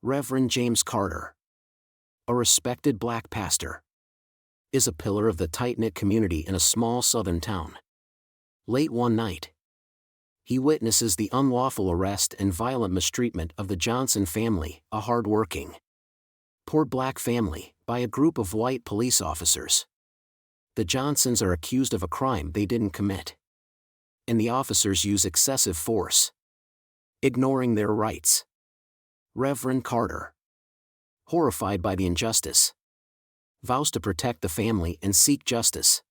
Reverend James Carter, a respected black pastor, is a pillar of the tight-knit community in a small southern town. Late one night, he witnesses the unlawful arrest and violent mistreatment of the Johnson family, a hard-working, poor black family, by a group of white police officers. The Johnsons are accused of a crime they didn't commit, and the officers use excessive force, ignoring their rights. Reverend Carter, horrified by the injustice, vows to protect the family and seek justice,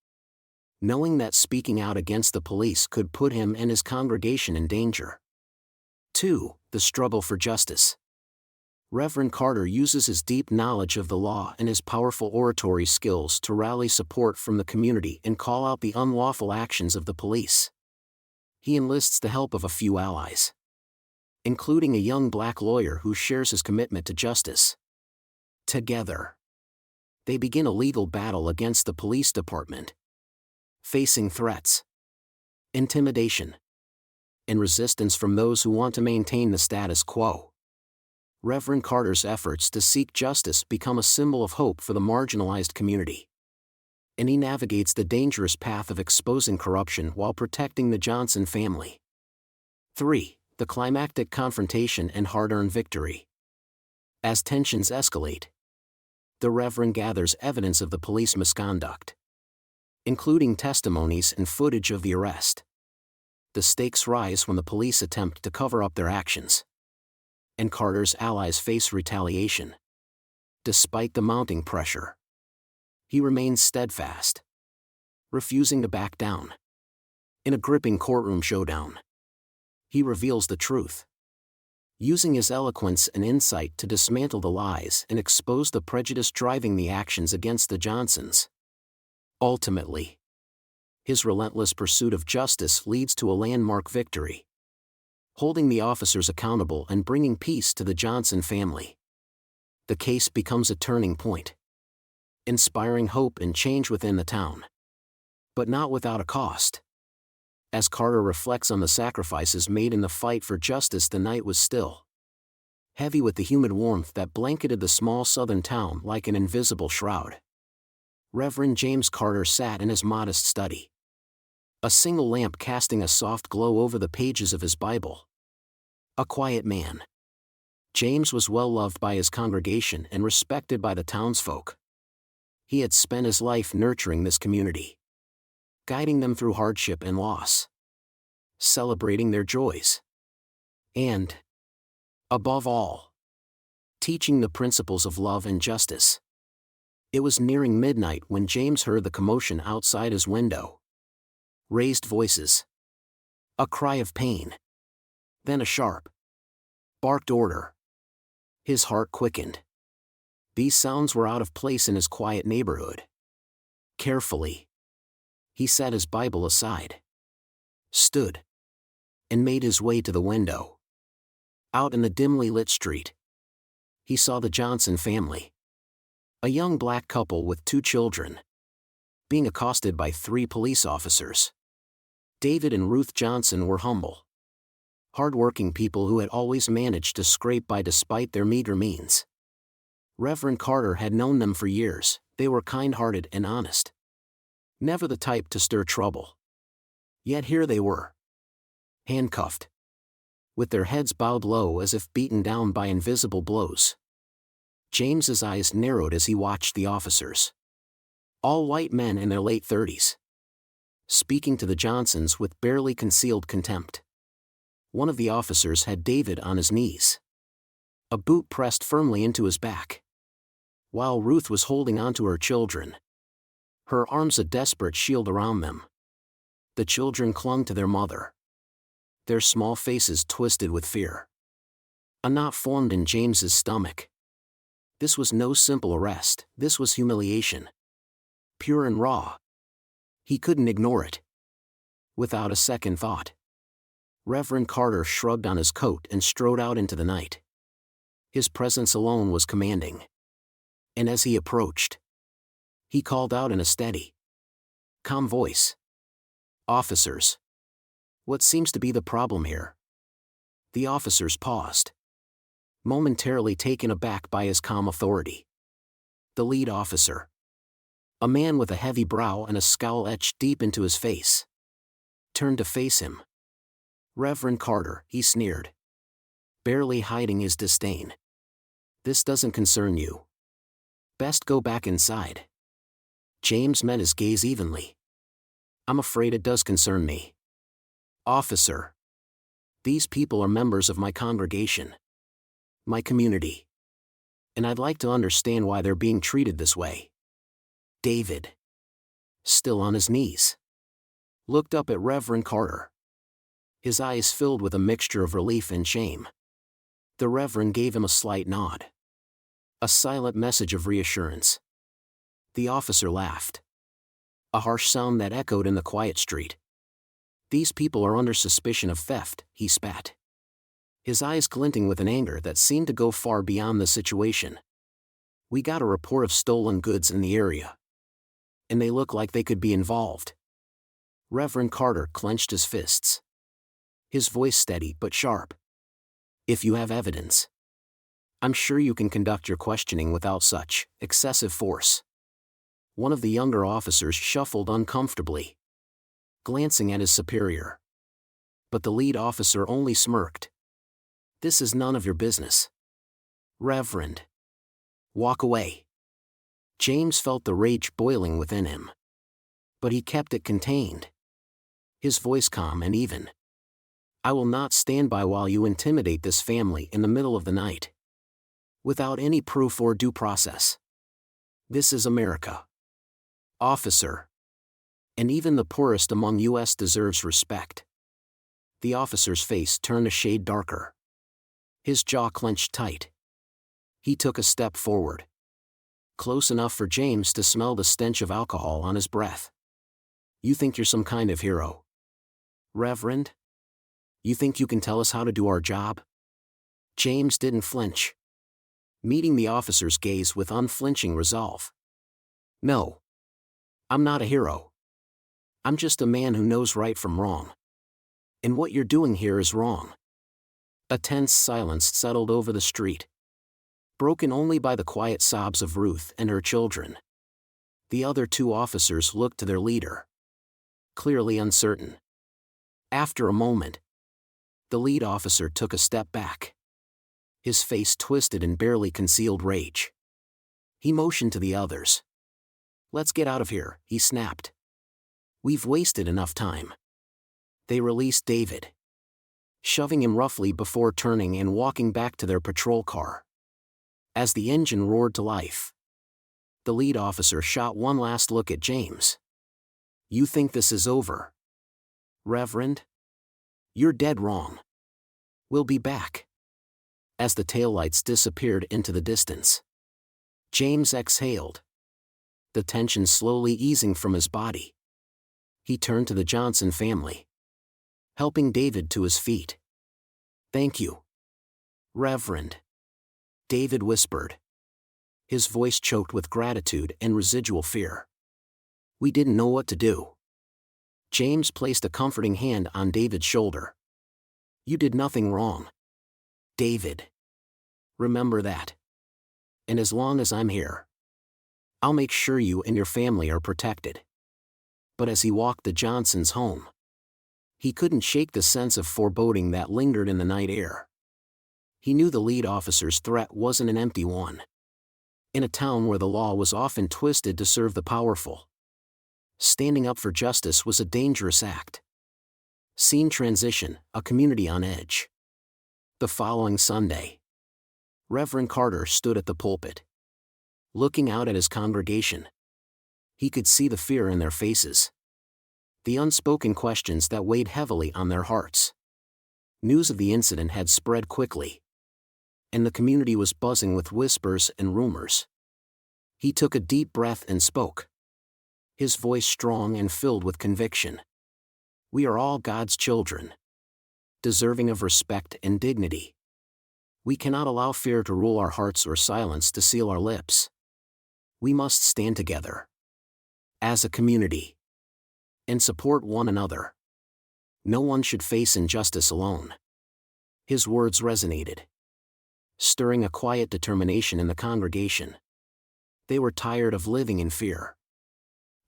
knowing that speaking out against the police could put him and his congregation in danger. 2. The struggle for justice. Reverend Carter uses his deep knowledge of the law and his powerful oratory skills to rally support from the community and call out the unlawful actions of the police. He enlists the help of a few allies, including a young black lawyer who shares his commitment to justice. Together, they begin a legal battle against the police department, facing threats, intimidation, and resistance from those who want to maintain the status quo. Reverend Carter's efforts to seek justice become a symbol of hope for the marginalized community, and he navigates the dangerous path of exposing corruption while protecting the Johnson family. 3. The climactic confrontation and hard-earned victory. As tensions escalate, the Reverend gathers evidence of the police misconduct, including testimonies and footage of the arrest. The stakes rise when the police attempt to cover up their actions, and Carter's allies face retaliation. Despite the mounting pressure, he remains steadfast, refusing to back down. In a gripping courtroom showdown, he reveals the truth, using his eloquence and insight to dismantle the lies and expose the prejudice driving the actions against the Johnsons. Ultimately, his relentless pursuit of justice leads to a landmark victory, holding the officers accountable and bringing peace to the Johnson family. The case becomes a turning point, inspiring hope and change within the town. But not without a cost. As Carter reflects on the sacrifices made in the fight for justice, the night was still, heavy with the humid warmth that blanketed the small southern town like an invisible shroud. Reverend James Carter sat in his modest study, a single lamp casting a soft glow over the pages of his Bible. A quiet man, James was well loved by his congregation and respected by the townsfolk. He had spent his life nurturing this community, guiding them through hardship and loss, celebrating their joys, and, above all, teaching the principles of love and justice. It was nearing midnight when James heard the commotion outside his window. Raised voices, a cry of pain, then a sharp, barked order. His heart quickened. These sounds were out of place in his quiet neighborhood. Carefully, he set his Bible aside, stood, and made his way to the window. Out in the dimly lit street, he saw the Johnson family, a young black couple with 2 children, being accosted by 3 police officers. David and Ruth Johnson were humble, hard-working people who had always managed to scrape by despite their meager means. Reverend Carter had known them for years. They were kind-hearted and honest, never the type to stir trouble. Yet here they were, handcuffed, with their heads bowed low as if beaten down by invisible blows. James's eyes narrowed as he watched the officers, all white men in their late 30s, speaking to the Johnsons with barely concealed contempt. One of the officers had David on his knees, a boot pressed firmly into his back, while Ruth was holding onto her children, her arms a desperate shield around them. The children clung to their mother, their small faces twisted with fear. A knot formed in James's stomach. This was no simple arrest, this was humiliation, pure and raw. He couldn't ignore it. Without a second thought, Reverend Carter shrugged on his coat and strode out into the night. His presence alone was commanding. And as he approached, he called out in a steady, calm voice, "Officers, what seems to be the problem here?" The officers paused, momentarily taken aback by his calm authority. The lead officer, a man with a heavy brow and a scowl etched deep into his face, turned to face him. "Reverend Carter," he sneered, barely hiding his disdain. "This doesn't concern you. Best go back inside." James met his gaze evenly. "I'm afraid it does concern me. Officer, these people are members of my congregation, my community, and I'd like to understand why they're being treated this way." David, still on his knees, looked up at Reverend Carter. His eyes filled with a mixture of relief and shame. The Reverend gave him a slight nod, a silent message of reassurance. The officer laughed, a harsh sound that echoed in the quiet street. "These people are under suspicion of theft," he spat, his eyes glinting with an anger that seemed to go far beyond the situation. "We got a report of stolen goods in the area, and they look like they could be involved." Reverend Carter clenched his fists, his voice steady but sharp. "If you have evidence, I'm sure you can conduct your questioning without such excessive force." One of the younger officers shuffled uncomfortably, glancing at his superior. But the lead officer only smirked. "This is none of your business, Reverend. Walk away." James felt the rage boiling within him, but he kept it contained, his voice calm and even. "I will not stand by while you intimidate this family in the middle of the night, without any proof or due process. This is America, officer. And even the poorest among us deserves respect." The officer's face turned a shade darker, his jaw clenched tight. He took a step forward, close enough for James to smell the stench of alcohol on his breath. "You think you're some kind of hero, Reverend? You think you can tell us how to do our job?" James didn't flinch, meeting the officer's gaze with unflinching resolve. "No. I'm not a hero. I'm just a man who knows right from wrong. And what you're doing here is wrong." A tense silence settled over the street, broken only by the quiet sobs of Ruth and her children. The other two officers looked to their leader, clearly uncertain. After a moment, the lead officer took a step back, his face twisted in barely concealed rage. He motioned to the others. "Let's get out of here," he snapped. "We've wasted enough time." They released David, shoving him roughly before turning and walking back to their patrol car. As the engine roared to life, the lead officer shot one last look at James. "You think this is over, Reverend? You're dead wrong. We'll be back." As the taillights disappeared into the distance, James exhaled, the tension slowly easing from his body. He turned to the Johnson family, helping David to his feet. "Thank you, Reverend," David whispered, his voice choked with gratitude and residual fear. "We didn't know what to do." James placed a comforting hand on David's shoulder. "You did nothing wrong, David. Remember that. And as long as I'm here, I'll make sure you and your family are protected." But as he walked the Johnsons home, he couldn't shake the sense of foreboding that lingered in the night air. He knew the lead officer's threat wasn't an empty one. In a town where the law was often twisted to serve the powerful, standing up for justice was a dangerous act. Scene transition, a community on edge. The following Sunday, Reverend Carter stood at the pulpit, looking out at his congregation. He could see the fear in their faces, the unspoken questions that weighed heavily on their hearts. News of the incident had spread quickly, and the community was buzzing with whispers and rumors. He took a deep breath and spoke, his voice strong and filled with conviction. "We are all God's children, deserving of respect and dignity. We cannot allow fear to rule our hearts or silence to seal our lips. We must stand together, as a community, and support one another. No one should face injustice alone." His words resonated, stirring a quiet determination in the congregation. They were tired of living in fear.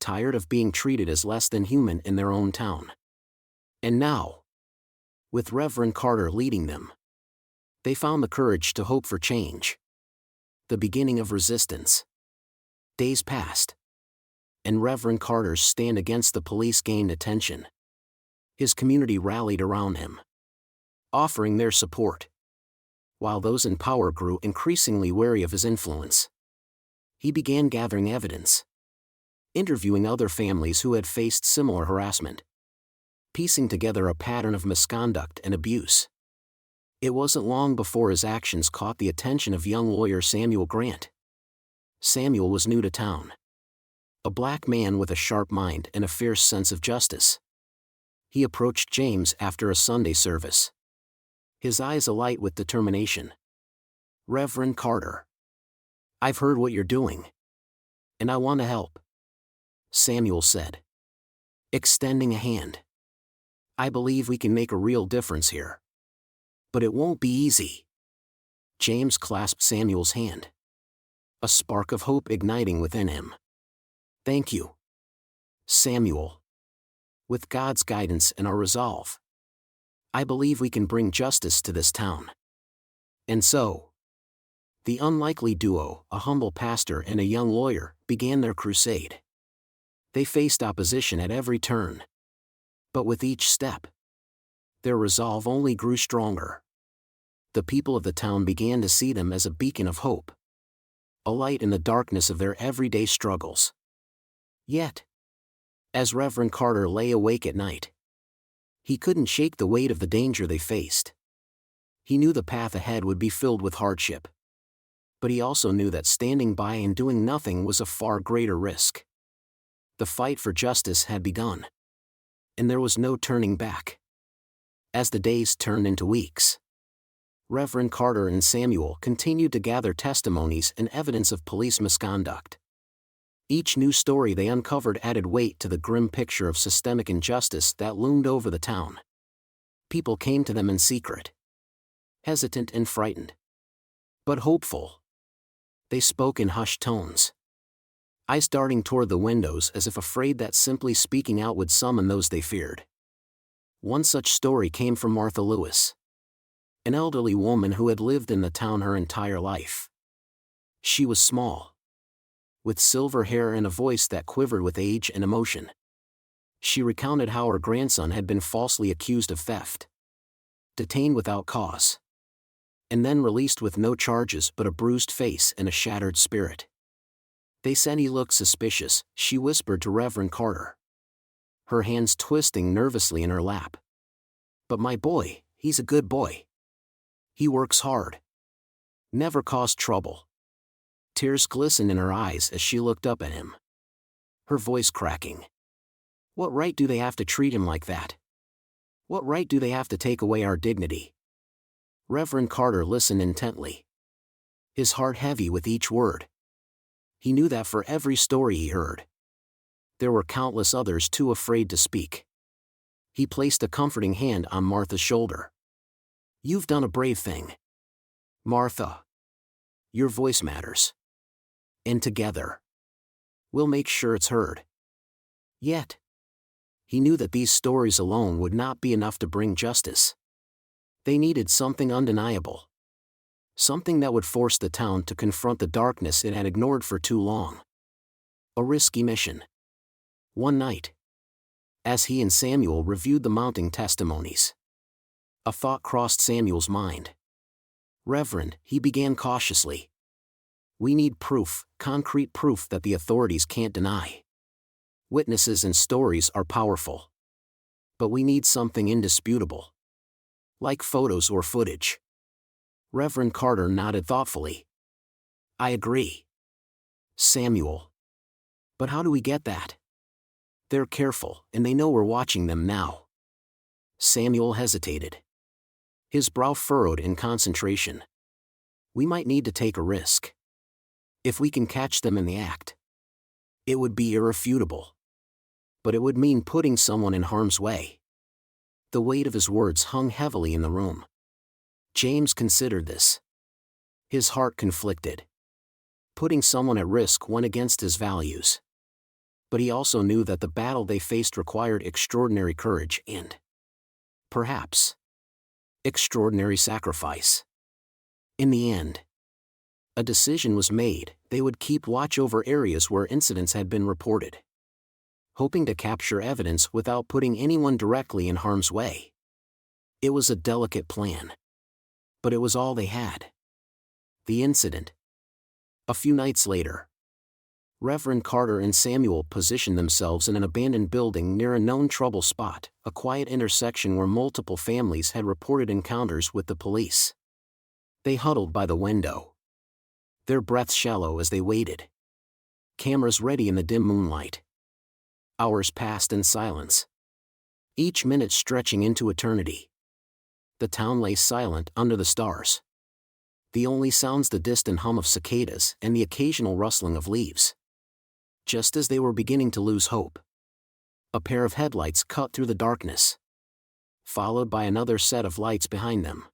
Tired of being treated as less than human in their own town. And now, with Reverend Carter leading them, they found the courage to hope for change. The beginning of resistance. Days passed, and Reverend Carter's stand against the police gained attention. His community rallied around him, offering their support, while those in power grew increasingly wary of his influence. He began gathering evidence, interviewing other families who had faced similar harassment, piecing together a pattern of misconduct and abuse. It wasn't long before his actions caught the attention of young lawyer Samuel Grant. Samuel was new to town, a black man with a sharp mind and a fierce sense of justice. He approached James after a Sunday service, his eyes alight with determination. "Reverend Carter, I've heard what you're doing, and I want to help," Samuel said, extending a hand. "I believe we can make a real difference here. But it won't be easy." James clasped Samuel's hand, a spark of hope igniting within him. "Thank you, Samuel. With God's guidance and our resolve, I believe we can bring justice to this town." And so, the unlikely duo, a humble pastor and a young lawyer, began their crusade. They faced opposition at every turn. But with each step, their resolve only grew stronger. The people of the town began to see them as a beacon of hope, a light in the darkness of their everyday struggles. Yet, as Reverend Carter lay awake at night, he couldn't shake the weight of the danger they faced. He knew the path ahead would be filled with hardship. But he also knew that standing by and doing nothing was a far greater risk. The fight for justice had begun, and there was no turning back. As the days turned into weeks, Reverend Carter and Samuel continued to gather testimonies and evidence of police misconduct. Each new story they uncovered added weight to the grim picture of systemic injustice that loomed over the town. People came to them in secret, hesitant and frightened, but hopeful. They spoke in hushed tones, eyes darting toward the windows as if afraid that simply speaking out would summon those they feared. One such story came from Martha Lewis, an elderly woman who had lived in the town her entire life. She was small, with silver hair and a voice that quivered with age and emotion. She recounted how her grandson had been falsely accused of theft, detained without cause, and then released with no charges but a bruised face and a shattered spirit. "They said he looked suspicious," she whispered to Reverend Carter, her hands twisting nervously in her lap. "But my boy, he's a good boy. He works hard. Never caused trouble." Tears glistened in her eyes as she looked up at him, her voice cracking. "What right do they have to treat him like that? What right do they have to take away our dignity?" Reverend Carter listened intently, his heart heavy with each word. He knew that for every story he heard, there were countless others too afraid to speak. He placed a comforting hand on Martha's shoulder. "You've done a brave thing, Martha. Your voice matters. And together, we'll make sure it's heard." Yet, he knew that these stories alone would not be enough to bring justice. They needed something undeniable. Something that would force the town to confront the darkness it had ignored for too long. A risky mission. One night, as he and Samuel reviewed the mounting testimonies, a thought crossed Samuel's mind. "Reverend," he began cautiously, "we need proof, concrete proof that the authorities can't deny. Witnesses and stories are powerful, but we need something indisputable, like photos or footage." Reverend Carter nodded thoughtfully. "I agree, Samuel. But how do we get that? They're careful, and they know we're watching them now." Samuel hesitated, his brow furrowed in concentration. "We might need to take a risk. If we can catch them in the act, it would be irrefutable. But it would mean putting someone in harm's way." The weight of his words hung heavily in the room. James considered this. His heart conflicted. Putting someone at risk went against his values. But he also knew that the battle they faced required extraordinary courage and, perhaps, extraordinary sacrifice. In the end, a decision was made: they would keep watch over areas where incidents had been reported, hoping to capture evidence without putting anyone directly in harm's way. It was a delicate plan, but it was all they had. The incident. A few nights later, Reverend Carter and Samuel positioned themselves in an abandoned building near a known trouble spot, a quiet intersection where multiple families had reported encounters with the police. They huddled by the window, their breaths shallow as they waited, cameras ready in the dim moonlight. Hours passed in silence, each minute stretching into eternity. The town lay silent under the stars. The only sounds the distant hum of cicadas and the occasional rustling of leaves. Just as they were beginning to lose hope, a pair of headlights cut through the darkness, followed by another set of lights behind them.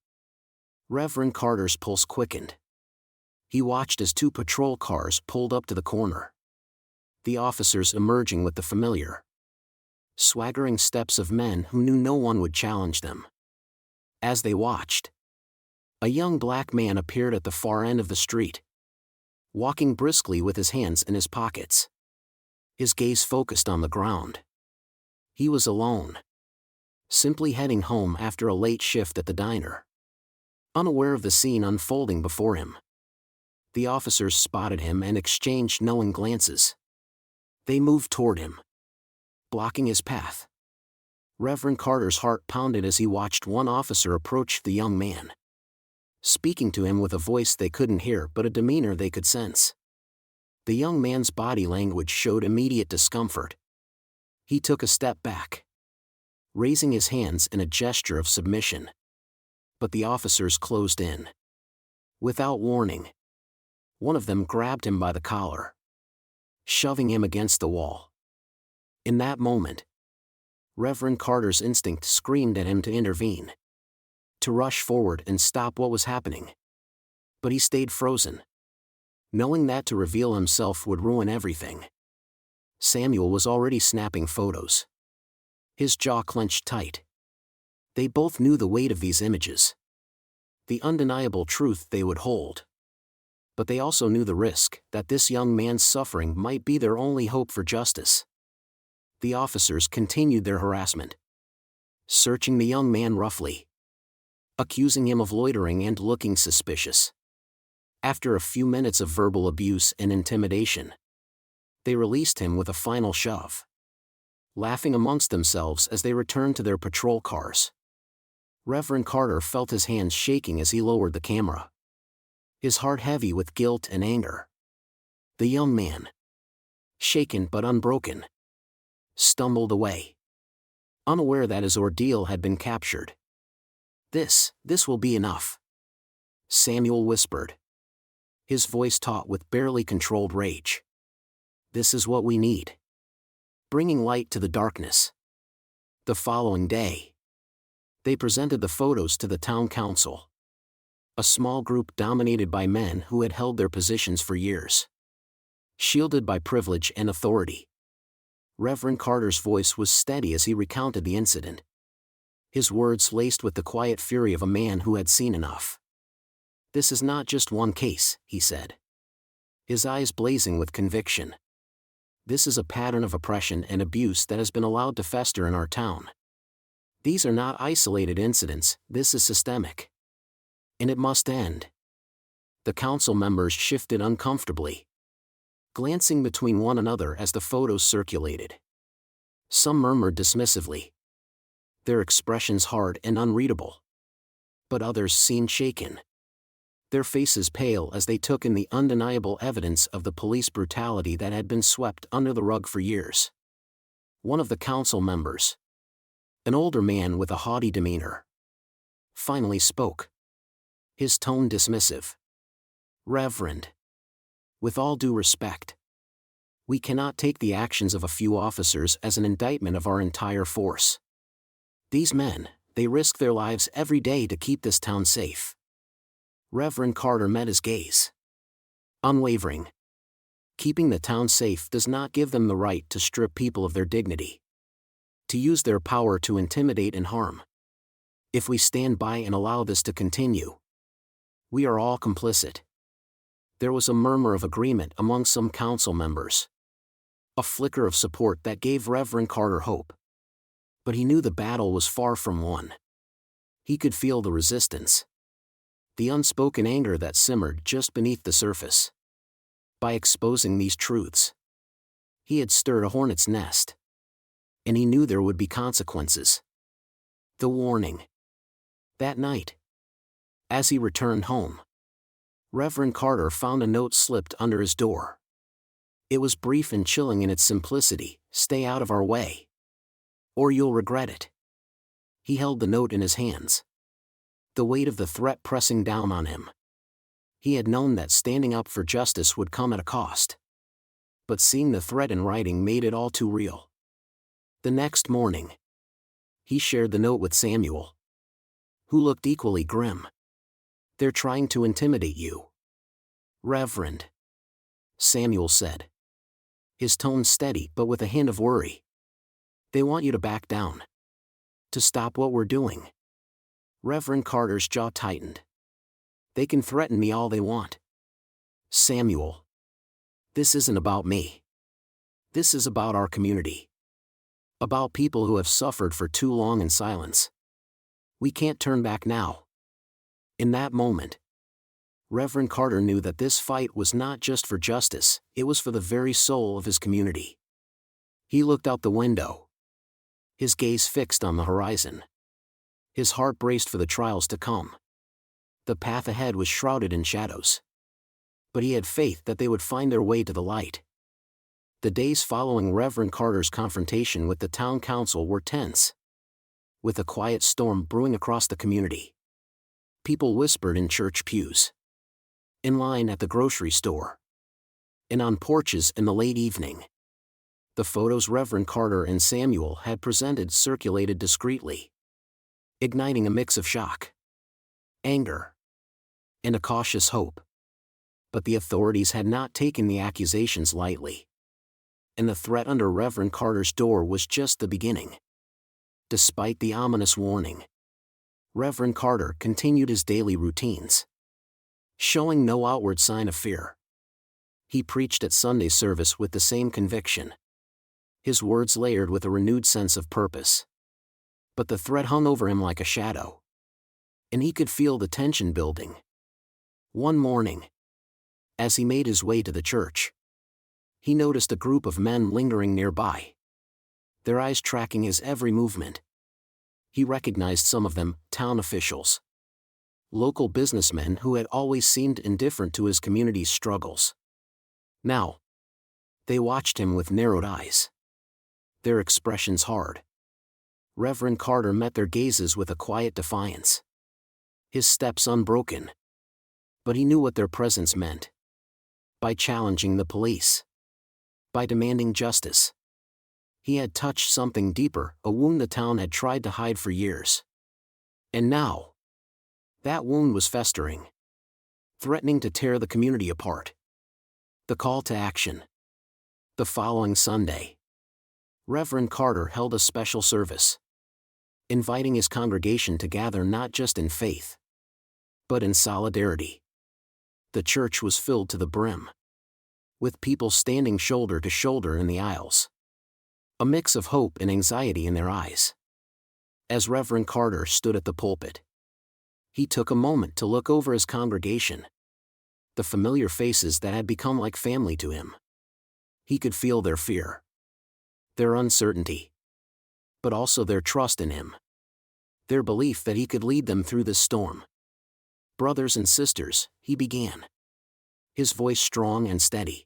Reverend Carter's pulse quickened. He watched as two patrol cars pulled up to the corner, the officers emerging with the familiar, swaggering steps of men who knew no one would challenge them. As they watched, a young black man appeared at the far end of the street, walking briskly with his hands in his pockets. His gaze focused on the ground. He was alone, simply heading home after a late shift at the diner, unaware of the scene unfolding before him. The officers spotted him and exchanged knowing glances. They moved toward him, blocking his path. Reverend Carter's heart pounded as he watched one officer approach the young man, speaking to him with a voice they couldn't hear but a demeanor they could sense. The young man's body language showed immediate discomfort. He took a step back, raising his hands in a gesture of submission. But the officers closed in. Without warning, one of them grabbed him by the collar, shoving him against the wall. In that moment, Reverend Carter's instinct screamed at him to intervene, to rush forward and stop what was happening. But he stayed frozen, knowing that to reveal himself would ruin everything. Samuel was already snapping photos, his jaw clenched tight. They both knew the weight of these images, the undeniable truth they would hold. But they also knew the risk that this young man's suffering might be their only hope for justice. The officers continued their harassment, searching the young man roughly, accusing him of loitering and looking suspicious. After a few minutes of verbal abuse and intimidation, they released him with a final shove, laughing amongst themselves as they returned to their patrol cars. Reverend Carter felt his hands shaking as he lowered the camera, his heart heavy with guilt and anger. The young man, shaken but unbroken, stumbled away, unaware that his ordeal had been captured. This will be enough," Samuel whispered, his voice taut with barely controlled rage. "This is what we need." Bringing light to the darkness. The following day, they presented the photos to the town council, a small group dominated by men who had held their positions for years, shielded by privilege and authority. Reverend Carter's voice was steady as he recounted the incident, his words laced with the quiet fury of a man who had seen enough. "This is not just one case," he said, his eyes blazing with conviction. "This is a pattern of oppression and abuse that has been allowed to fester in our town. These are not isolated incidents, this is systemic. And it must end." The council members shifted uncomfortably, glancing between one another as the photos circulated. Some murmured dismissively, their expressions hard and unreadable. But others seemed shaken, their faces pale as they took in the undeniable evidence of the police brutality that had been swept under the rug for years. One of the council members, an older man with a haughty demeanor, finally spoke, his tone dismissive. "Reverend, with all due respect, we cannot take the actions of a few officers as an indictment of our entire force. These men, they risk their lives every day to keep this town safe. Reverend Carter met his gaze. Unwavering. Keeping the town safe does not give them the right to strip people of their dignity, to use their power to intimidate and harm. If we stand by and allow this to continue, we are all complicit. There was a murmur of agreement among some council members. A flicker of support that gave Reverend Carter hope. But he knew the battle was far from won. He could feel the resistance. The unspoken anger that simmered just beneath the surface. By exposing these truths, he had stirred a hornet's nest. And he knew there would be consequences. The warning. That night, as he returned home, Reverend Carter found a note slipped under his door. It was brief and chilling in its simplicity: "Stay out of our way, or you'll regret it." He held the note in his hands, the weight of the threat pressing down on him. He had known that standing up for justice would come at a cost. But seeing the threat in writing made it all too real. The next morning, he shared the note with Samuel, who looked equally grim. "They're trying to intimidate you, Reverend," Samuel said, his tone steady but with a hint of worry. "They want you to back down, to stop what we're doing." Reverend Carter's jaw tightened. "They can threaten me all they want, Samuel. This isn't about me. This is about our community. About people who have suffered for too long in silence. We can't turn back now." In that moment, Reverend Carter knew that this fight was not just for justice, it was for the very soul of his community. He looked out the window, his gaze fixed on the horizon. His heart braced for the trials to come. The path ahead was shrouded in shadows. But he had faith that they would find their way to the light. The days following Reverend Carter's confrontation with the town council were tense, with a quiet storm brewing across the community. People whispered in church pews, in line at the grocery store, and on porches in the late evening. The photos Reverend Carter and Samuel had presented circulated discreetly, igniting a mix of shock, anger, and a cautious hope. But the authorities had not taken the accusations lightly. And the threat under Reverend Carter's door was just the beginning. Despite the ominous warning, Reverend Carter continued his daily routines, showing no outward sign of fear. He preached at Sunday service with the same conviction, his words layered with a renewed sense of purpose. But the threat hung over him like a shadow, and he could feel the tension building. One morning, as he made his way to the church, he noticed a group of men lingering nearby, their eyes tracking his every movement. He recognized some of them, town officials, local businessmen who had always seemed indifferent to his community's struggles. Now, they watched him with narrowed eyes, their expressions hard. Reverend Carter met their gazes with a quiet defiance, his steps unbroken. But he knew what their presence meant. By challenging the police, by demanding justice, he had touched something deeper, a wound the town had tried to hide for years. And now, that wound was festering, threatening to tear the community apart. The call to action. The following Sunday, Reverend Carter held a special service, inviting his congregation to gather not just in faith, but in solidarity. The church was filled to the brim, with people standing shoulder to shoulder in the aisles, a mix of hope and anxiety in their eyes. As Reverend Carter stood at the pulpit, he took a moment to look over his congregation, the familiar faces that had become like family to him. He could feel their fear, their uncertainty, but also their trust in him, their belief that he could lead them through this storm. "Brothers and sisters," he began, his voice strong and steady,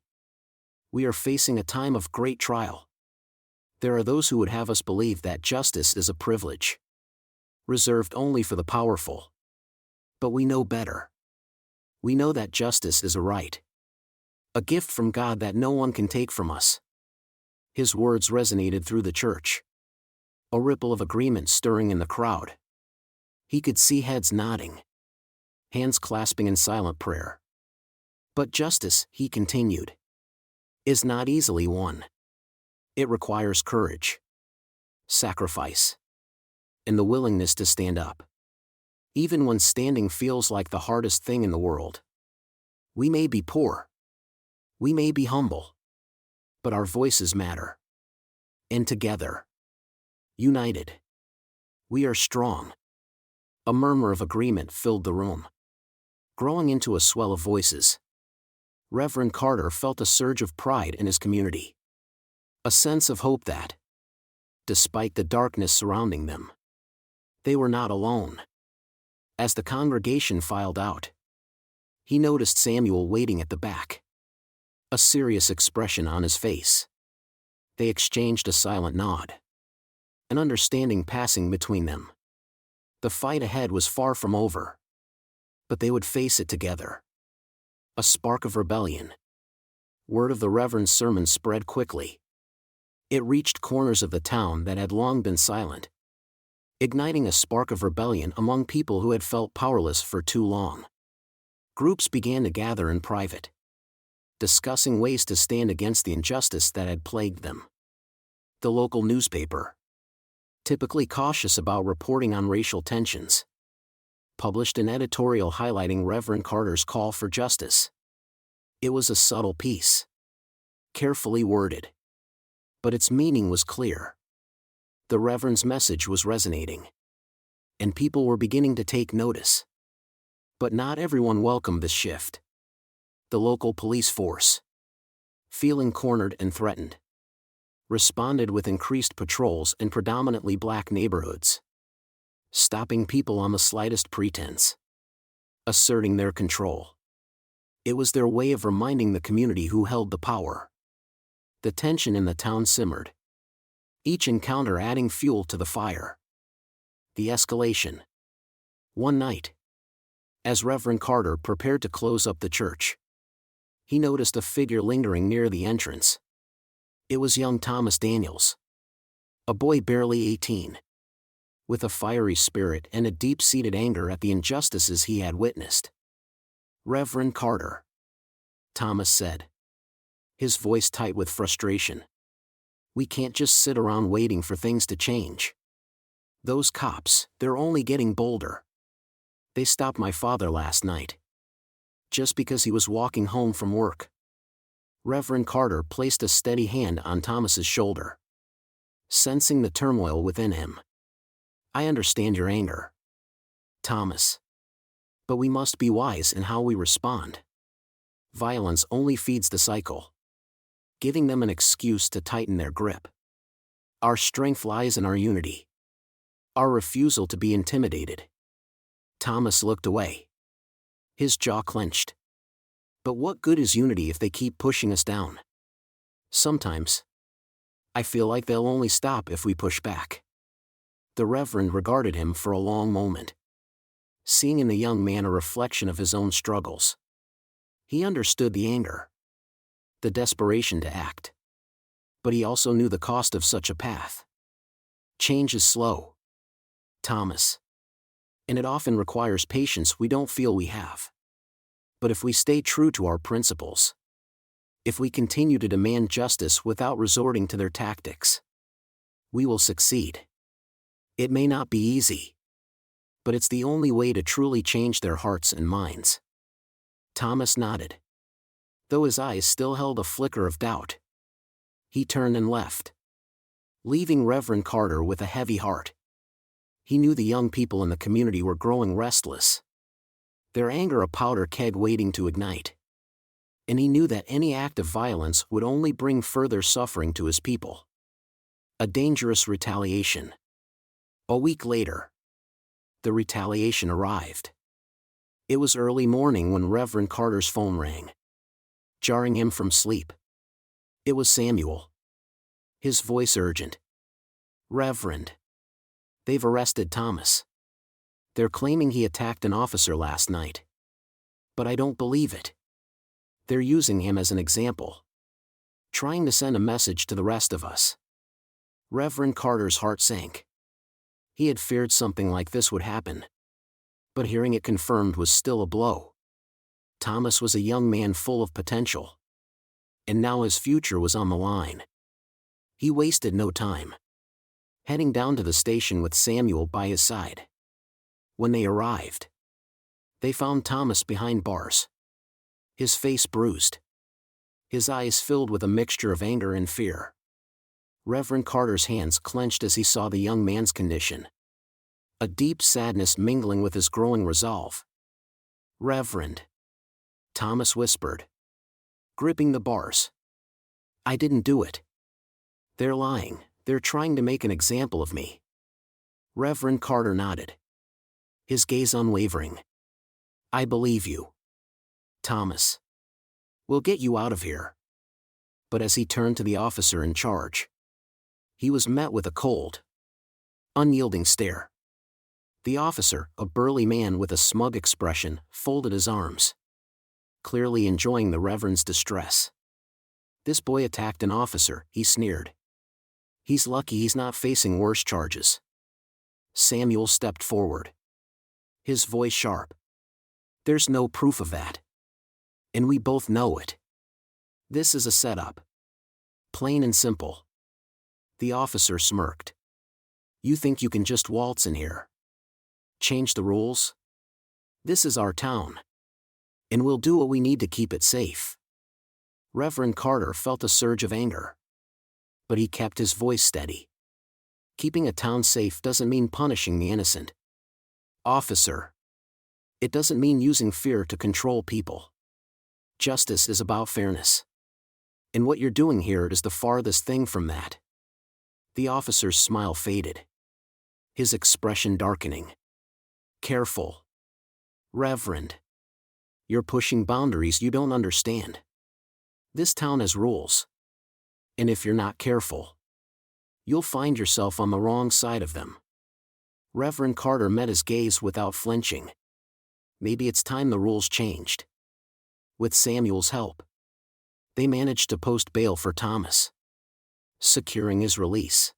"we are facing a time of great trial. There are those who would have us believe that justice is a privilege, reserved only for the powerful. But we know better. We know that justice is a right, a gift from God that no one can take from us." His words resonated through the church, a ripple of agreement stirring in the crowd. He could see heads nodding, hands clasping in silent prayer. But justice, he continued, is not easily won. It requires courage, sacrifice, and the willingness to stand up. Even when standing feels like the hardest thing in the world. We may be poor. We may be humble. But our voices matter. And together, united, we are strong. A murmur of agreement filled the room, growing into a swell of voices. Reverend Carter felt a surge of pride in his community. A sense of hope that, despite the darkness surrounding them, they were not alone. As the congregation filed out, he noticed Samuel waiting at the back, a serious expression on his face. They exchanged a silent nod, an understanding passing between them. The fight ahead was far from over, but they would face it together. A spark of rebellion. Word of the Reverend's sermon spread quickly. It reached corners of the town that had long been silent, igniting a spark of rebellion among people who had felt powerless for too long. Groups began to gather in private, discussing ways to stand against the injustice that had plagued them. The local newspaper, typically cautious about reporting on racial tensions, published an editorial highlighting Reverend Carter's call for justice. It was a subtle piece, carefully worded, but its meaning was clear. The Reverend's message was resonating, and people were beginning to take notice. But not everyone welcomed this shift. The local police force, feeling cornered and threatened, responded with increased patrols in predominantly black neighborhoods, stopping people on the slightest pretense, asserting their control. It was their way of reminding the community who held the power. The tension in the town simmered, each encounter adding fuel to the fire. The escalation. One night, as Reverend Carter prepared to close up the church, he noticed a figure lingering near the entrance. It was young Thomas Daniels, a boy barely 18, with a fiery spirit and a deep-seated anger at the injustices he had witnessed. "Reverend Carter," Thomas said, his voice tight with frustration. "We can't just sit around waiting for things to change. Those cops, they're only getting bolder. They stopped my father last night, just because he was walking home from work." Reverend Carter placed a steady hand on Thomas's shoulder, sensing the turmoil within him. "I understand your anger, Thomas. But we must be wise in how we respond. Violence only feeds the cycle, giving them an excuse to tighten their grip. Our strength lies in our unity, our refusal to be intimidated." Thomas looked away, his jaw clenched. "But what good is unity if they keep pushing us down? Sometimes I feel like they'll only stop if we push back." The Reverend regarded him for a long moment, seeing in the young man a reflection of his own struggles. He understood the anger, the desperation to act. But he also knew the cost of such a path. Change is slow, Thomas, and it often requires patience we don't feel we have. But if we stay true to our principles, if we continue to demand justice without resorting to their tactics, we will succeed. It may not be easy, but it's the only way to truly change their hearts and minds. Thomas nodded, though his eyes still held a flicker of doubt. He turned and left, leaving Reverend Carter with a heavy heart. He knew the young people in the community were growing restless, their anger a powder keg waiting to ignite. And he knew that any act of violence would only bring further suffering to his people. A dangerous retaliation. A week later, the retaliation arrived. It was early morning when Reverend Carter's phone rang, jarring him from sleep. It was Samuel, his voice urgent. "Reverend, they've arrested Thomas. They're claiming he attacked an officer last night. But I don't believe it. They're using him as an example, trying to send a message to the rest of us." Reverend Carter's heart sank. He had feared something like this would happen. But hearing it confirmed was still a blow. Thomas was a young man full of potential. And now his future was on the line. He wasted no time, heading down to the station with Samuel by his side. When they arrived, they found Thomas behind bars. His face bruised. His eyes filled with a mixture of anger and fear. Reverend Carter's hands clenched as he saw the young man's condition. A deep sadness mingling with his growing resolve. "Reverend," Thomas whispered, gripping the bars. "I didn't do it. They're lying, they're trying to make an example of me." Reverend Carter nodded, his gaze unwavering. "I believe you, Thomas. We'll get you out of here." But as he turned to the officer in charge, he was met with a cold, unyielding stare. The officer, a burly man with a smug expression, folded his arms, clearly enjoying the Reverend's distress. "This boy attacked an officer," he sneered. "He's lucky he's not facing worse charges." Samuel stepped forward, his voice sharp. "There's no proof of that. And we both know it. This is a setup. Plain and simple." The officer smirked. "You think you can just waltz in here? Change the rules? This is our town. And we'll do what we need to keep it safe." Reverend Carter felt a surge of anger. But he kept his voice steady. Keeping a town safe doesn't mean punishing the innocent. "Officer, it doesn't mean using fear to control people. Justice is about fairness. And what you're doing here is the farthest thing from that." The officer's smile faded, his expression darkening. "Careful, Reverend. You're pushing boundaries you don't understand. This town has rules. And if you're not careful, you'll find yourself on the wrong side of them." Reverend Carter met his gaze without flinching. Maybe it's time the rules changed. With Samuel's help, they managed to post bail for Thomas, securing his release.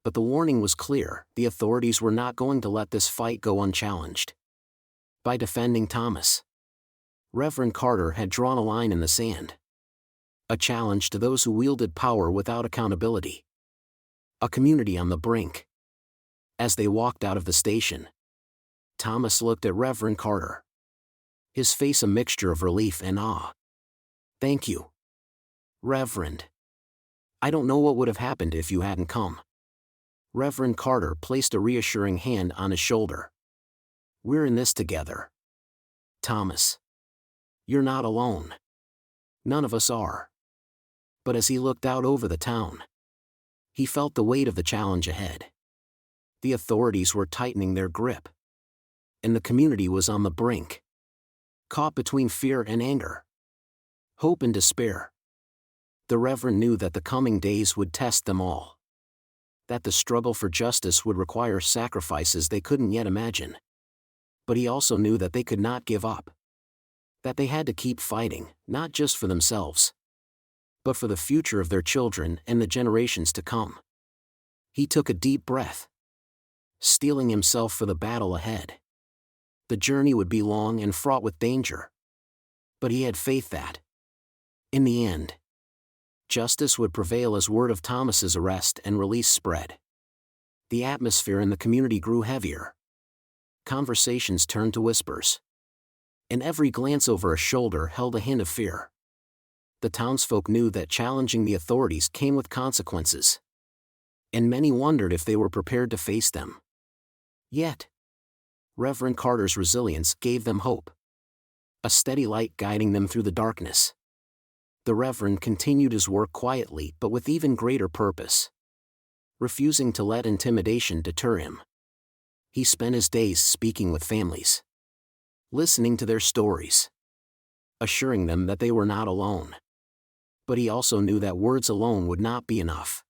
But the warning was clear: the authorities were not going to let this fight go unchallenged. By defending Thomas, Reverend Carter had drawn a line in the sand. A challenge to those who wielded power without accountability. A community on the brink. As they walked out of the station, Thomas looked at Reverend Carter, his face a mixture of relief and awe. "Thank you, Reverend. I don't know what would have happened if you hadn't come." Reverend Carter placed a reassuring hand on his shoulder. "We're in this together, Thomas. You're not alone. None of us are." But as he looked out over the town, he felt the weight of the challenge ahead. The authorities were tightening their grip. And the community was on the brink, caught between fear and anger, hope and despair. The Reverend knew that the coming days would test them all. That the struggle for justice would require sacrifices they couldn't yet imagine. But he also knew that they could not give up. That they had to keep fighting, not just for themselves, but for the future of their children and the generations to come. He took a deep breath, steeling himself for the battle ahead. The journey would be long and fraught with danger. But he had faith that, in the end, justice would prevail as word of Thomas's arrest and release spread. The atmosphere in the community grew heavier. Conversations turned to whispers. And every glance over a shoulder held a hint of fear. The townsfolk knew that challenging the authorities came with consequences. And many wondered if they were prepared to face them. Yet, Reverend Carter's resilience gave them hope. A steady light guiding them through the darkness. The Reverend continued his work quietly but with even greater purpose, refusing to let intimidation deter him. He spent his days speaking with families, listening to their stories, assuring them that they were not alone. But he also knew that words alone would not be enough.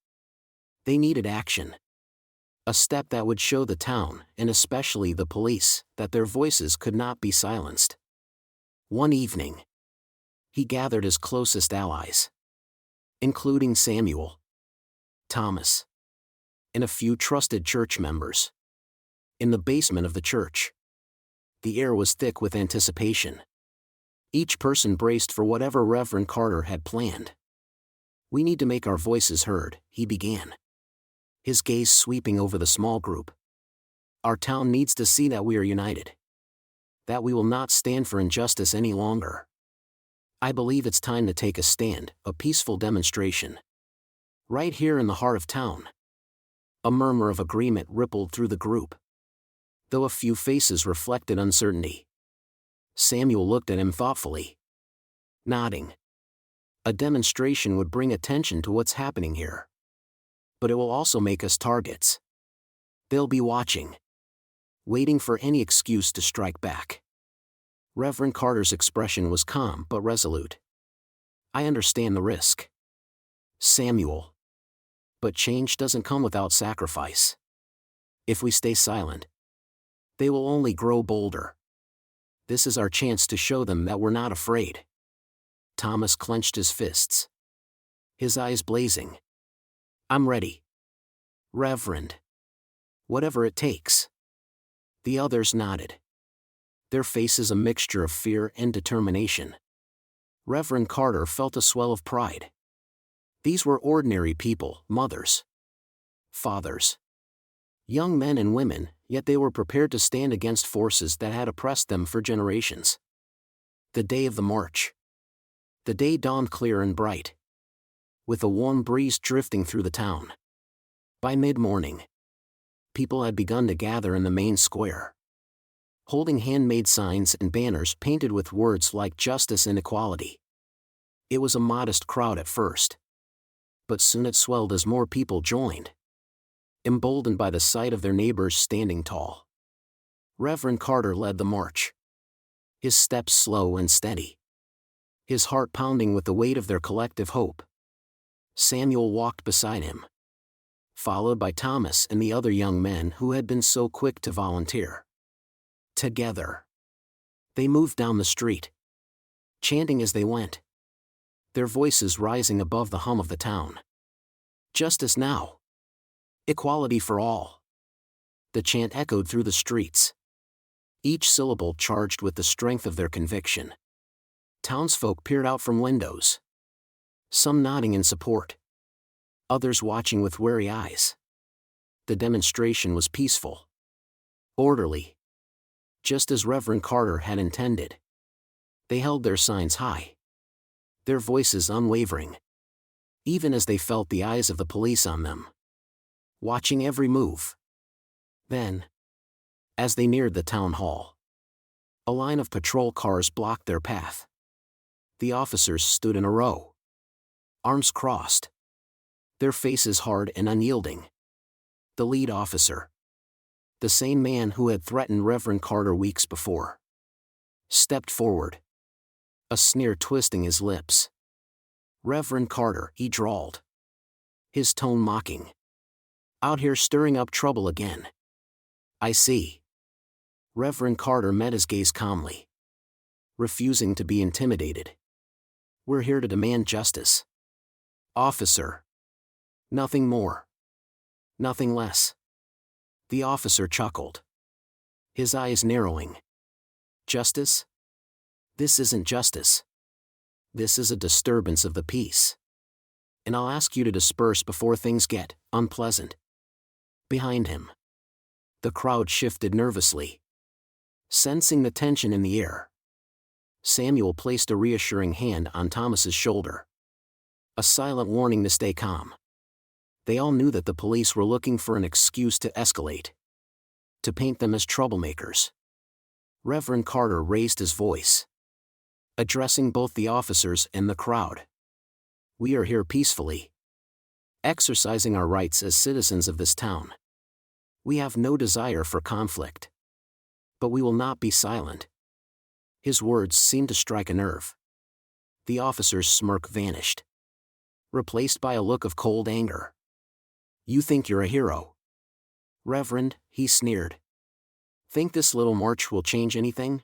They needed action. A step that would show the town, and especially the police, that their voices could not be silenced. One evening, he gathered his closest allies, including Samuel, Thomas, and a few trusted church members, in the basement of the church. The air was thick with anticipation. Each person braced for whatever Reverend Carter had planned. "We need to make our voices heard," he began, his gaze sweeping over the small group. "Our town needs to see that we are united. That we will not stand for injustice any longer. I believe it's time to take a stand, a peaceful demonstration. Right here in the heart of town." A murmur of agreement rippled through the group, though a few faces reflected uncertainty. Samuel looked at him thoughtfully, nodding. A demonstration would bring attention to what's happening here. But it will also make us targets. They'll be watching, waiting for any excuse to strike back. Reverend Carter's expression was calm but resolute. "I understand the risk, Samuel. But change doesn't come without sacrifice. If we stay silent, they will only grow bolder. This is our chance to show them that we're not afraid." Thomas clenched his fists, his eyes blazing. "I'm ready, Reverend. Whatever it takes." The others nodded, their faces a mixture of fear and determination. Reverend Carter felt a swell of pride. These were ordinary people, mothers, fathers, young men and women, yet they were prepared to stand against forces that had oppressed them for generations. The day of the march. The day dawned clear and bright, with a warm breeze drifting through the town. By mid-morning, people had begun to gather in the main square, holding handmade signs and banners painted with words like justice and equality. It was a modest crowd at first, but soon it swelled as more people joined, emboldened by the sight of their neighbors standing tall. Reverend Carter led the march, his steps slow and steady, his heart pounding with the weight of their collective hope. Samuel walked beside him, followed by Thomas and the other young men who had been so quick to volunteer. Together, they moved down the street, chanting as they went, their voices rising above the hum of the town. "Justice now. Equality for all." The chant echoed through the streets, each syllable charged with the strength of their conviction. Townsfolk peered out from windows, some nodding in support, others watching with wary eyes. The demonstration was peaceful, orderly, just as Reverend Carter had intended. They held their signs high, their voices unwavering, even as they felt the eyes of the police on them, watching every move. Then, as they neared the town hall, a line of patrol cars blocked their path. The officers stood in a row, arms crossed, their faces hard and unyielding. The lead officer, the same man who had threatened Reverend Carter weeks before, stepped forward, a sneer twisting his lips. "Reverend Carter," he drawled, his tone mocking. "Out here stirring up trouble again." "I see." Reverend Carter met his gaze calmly, refusing to be intimidated. "We're here to demand justice, officer. Nothing more. Nothing less." The officer chuckled, his eyes narrowing. "Justice? This isn't justice. This is a disturbance of the peace. And I'll ask you to disperse before things get unpleasant." Behind him, the crowd shifted nervously, sensing the tension in the air. Samuel placed a reassuring hand on Thomas's shoulder, a silent warning to stay calm. They all knew that the police were looking for an excuse to escalate, to paint them as troublemakers. Reverend Carter raised his voice, addressing both the officers and the crowd. "We are here peacefully, exercising our rights as citizens of this town. We have no desire for conflict. But we will not be silent." His words seemed to strike a nerve. The officer's smirk vanished, replaced by a look of cold anger. "You think you're a hero, Reverend," he sneered. "Think this little march will change anything?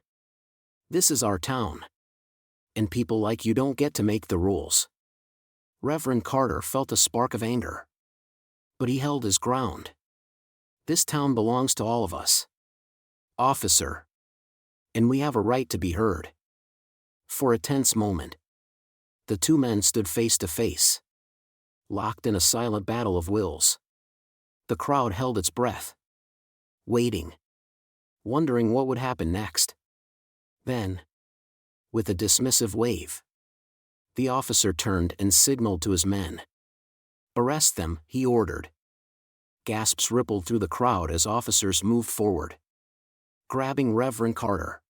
This is our town, and people like you don't get to make the rules." Reverend Carter felt a spark of anger, but he held his ground. "This town belongs to all of us, officer. And we have a right to be heard. For a tense moment, the two men stood face to face, locked in a silent battle of wills. The crowd held its breath, waiting, wondering what would happen next. Then, with a dismissive wave, the officer turned and signaled to his men. "Arrest them," he ordered. Gasps rippled through the crowd as officers moved forward, grabbing Reverend Carter,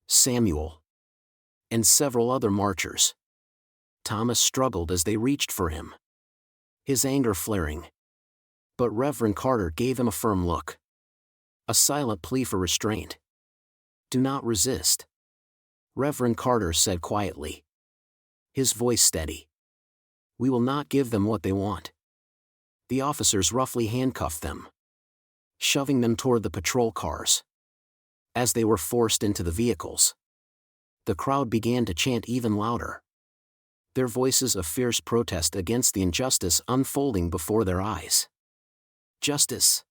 Samuel, and several other marchers. Thomas struggled as they reached for him, his anger flaring. But Reverend Carter gave him a firm look, a silent plea for restraint. "Do not resist," Reverend Carter said quietly, his voice steady. "We will not give them what they want." The officers roughly handcuffed them, shoving them toward the patrol cars. As they were forced into the vehicles, the crowd began to chant even louder, their voices of fierce protest against the injustice unfolding before their eyes. "Justice!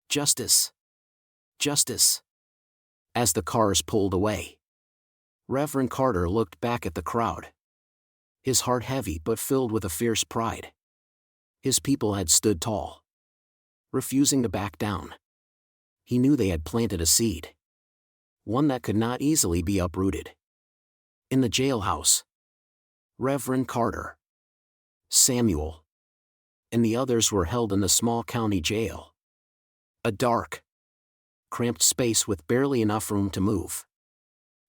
Justice! Justice!" As the cars pulled away, Reverend Carter looked back at the crowd, his heart heavy but filled with a fierce pride. His people had stood tall, refusing to back down. He knew they had planted a seed, one that could not easily be uprooted. In the jailhouse, Reverend Carter, Samuel, and the others were held in the small county jail, a dark, cramped space with barely enough room to move.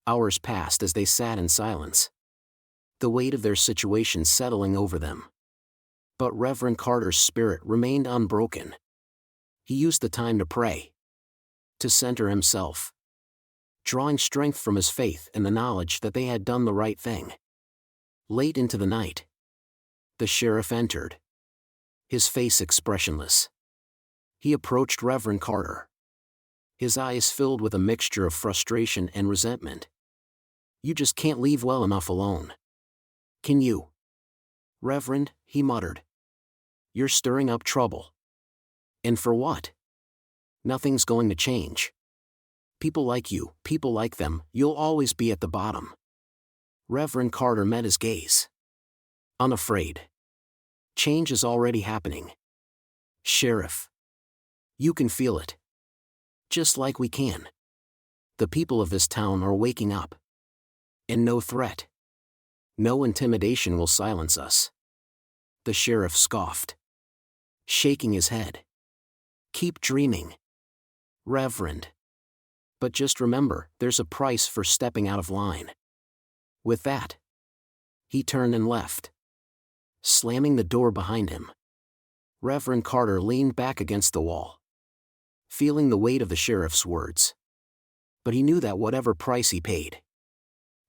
Hours passed as they sat in silence, the weight of their situation settling over them. But Reverend Carter's spirit remained unbroken. He used the time to pray, to center himself, drawing strength from his faith and the knowledge that they had done the right thing. Late into the night, the sheriff entered, his face expressionless. He approached Reverend Carter, his eyes filled with a mixture of frustration and resentment. "You just can't leave well enough alone. Can you?" "Reverend," he muttered, "you're stirring up trouble. And for what? Nothing's going to change. People like you, people like them, you'll always be at the bottom." Reverend Carter met his gaze, unafraid. "Change is already happening. Sheriff. You can feel it. Just like we can. The people of this town are waking up. And no threat, no intimidation will silence us." The sheriff scoffed, shaking his head. "Keep dreaming, Reverend. But just remember, there's a price for stepping out of line." With that, he turned and left, slamming the door behind him. Reverend Carter leaned back against the wall, feeling the weight of the sheriff's words. But he knew that whatever price he paid,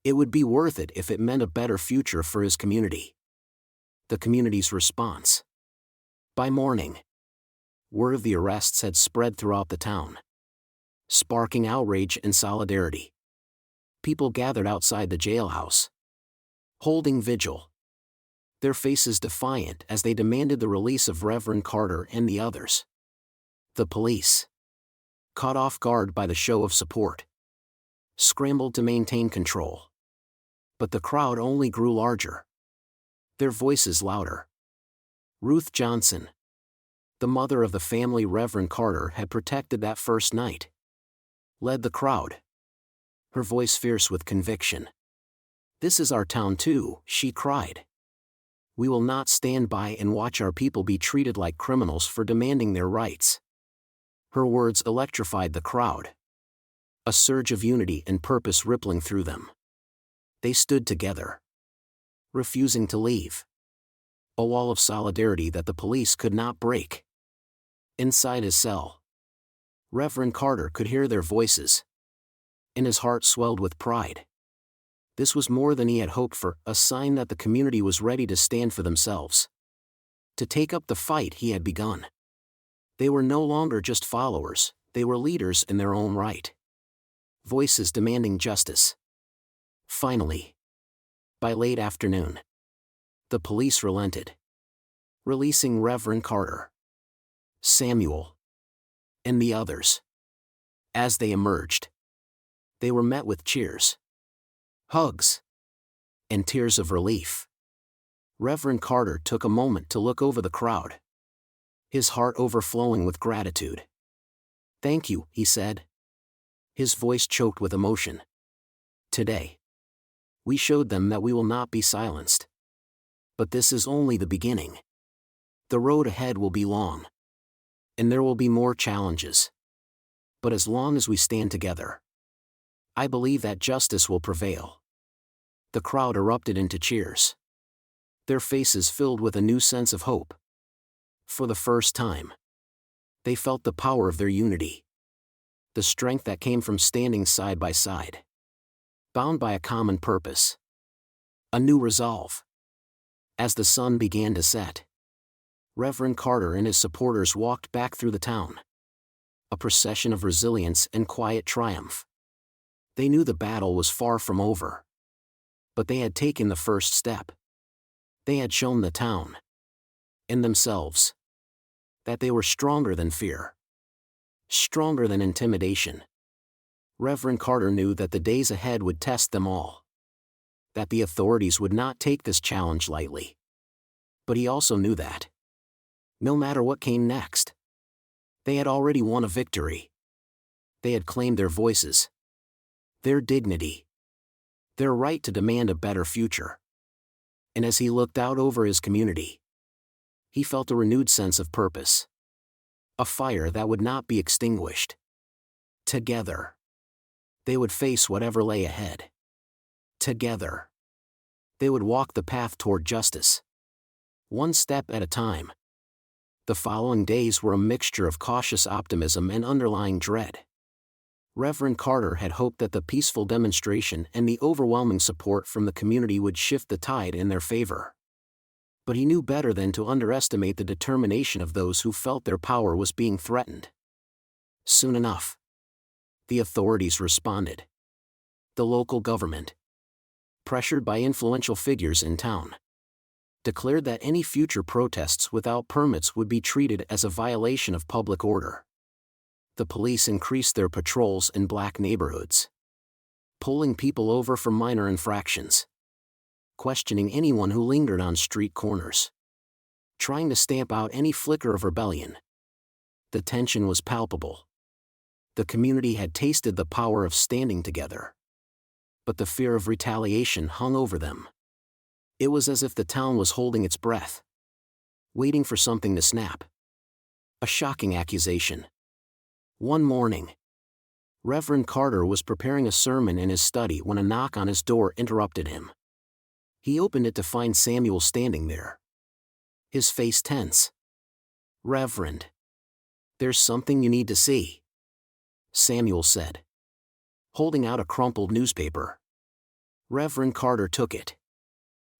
it would be worth it if it meant a better future for his community. The community's response. By morning, word of the arrests had spread throughout the town, sparking outrage and solidarity. People gathered outside the jailhouse, holding vigil, their faces defiant as they demanded the release of Reverend Carter and the others. The police, caught off guard by the show of support, scrambled to maintain control. But the crowd only grew larger, their voices louder. Ruth Johnson, the mother of the family Reverend Carter had protected that first night, led the crowd, her voice fierce with conviction. "This is our town too," she cried. "We will not stand by and watch our people be treated like criminals for demanding their rights." Her words electrified the crowd, a surge of unity and purpose rippling through them. They stood together, refusing to leave, a wall of solidarity that the police could not break. Inside his cell, Reverend Carter could hear their voices, and his heart swelled with pride. This was more than he had hoped for, a sign that the community was ready to stand for themselves, to take up the fight he had begun. They were no longer just followers, they were leaders in their own right, voices demanding justice. Finally, by late afternoon, the police relented, releasing Reverend Carter, Samuel, and the others. As they emerged, They were met with cheers, hugs, and tears of relief. Reverend Carter took a moment to look over the crowd, his heart overflowing with gratitude. "Thank you," he said, his voice choked with emotion. "Today, we showed them that we will not be silenced. But this is only the beginning. The road ahead will be long, and there will be more challenges. But as long as we stand together, I believe that justice will prevail." The crowd erupted into cheers, their faces filled with a new sense of hope. For the first time, they felt the power of their unity, the strength that came from standing side by side, bound by a common purpose, a new resolve. As the sun began to set, Reverend Carter and his supporters walked back through the town, a procession of resilience and quiet triumph. They knew the battle was far from over, but they had taken the first step. They had shown the town, and themselves, that they were stronger than fear, stronger than intimidation. Reverend Carter knew that the days ahead would test them all, that the authorities would not take this challenge lightly. But he also knew that, no matter what came next, they had already won a victory. They had claimed their voices, their dignity, their right to demand a better future. And as he looked out over his community, he felt a renewed sense of purpose, a fire that would not be extinguished. Together, they would face whatever lay ahead. Together, they would walk the path toward justice, one step at a time. The following days were a mixture of cautious optimism and underlying dread. Reverend Carter had hoped that the peaceful demonstration and the overwhelming support from the community would shift the tide in their favor. But he knew better than to underestimate the determination of those who felt their power was being threatened. Soon enough, the authorities responded. The local government, pressured by influential figures in town, declared that any future protests without permits would be treated as a violation of public order. The police increased their patrols in black neighborhoods, pulling people over for minor infractions, questioning anyone who lingered on street corners, trying to stamp out any flicker of rebellion. The tension was palpable. The community had tasted the power of standing together, but the fear of retaliation hung over them. It was as if the town was holding its breath, waiting for something to snap. A shocking accusation. One morning, Reverend Carter was preparing a sermon in his study when a knock on his door interrupted him. He opened it to find Samuel standing there, his face tense. "Reverend, there's something you need to see," Samuel said, holding out a crumpled newspaper. Reverend Carter took it,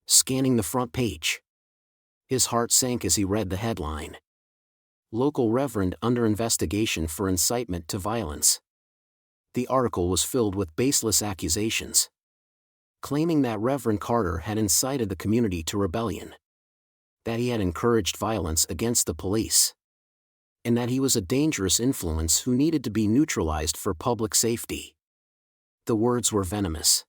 scanning the front page. His heart sank as he read the headline: "Local Reverend under investigation for incitement to violence." The article was filled with baseless accusations, claiming that Reverend Carter had incited the community to rebellion, that he had encouraged violence against the police, and that he was a dangerous influence who needed to be neutralized for public safety. The words were venomous,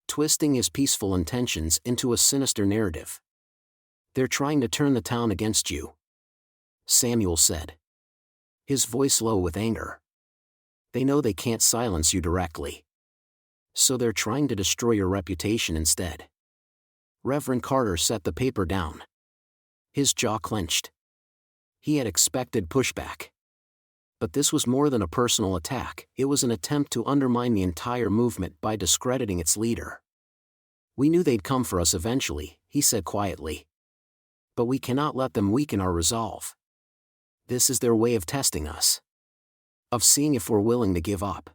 twisting his peaceful intentions into a sinister narrative. "They're trying to turn the town against you," Samuel said, his voice low with anger. "They know they can't silence you directly, so they're trying to destroy your reputation instead." Reverend Carter set the paper down, his jaw clenched. He had expected pushback. But this was more than a personal attack, it was an attempt to undermine the entire movement by discrediting its leader. "We knew they'd come for us eventually," he said quietly. "But we cannot let them weaken our resolve. This is their way of testing us, of seeing if we're willing to give up."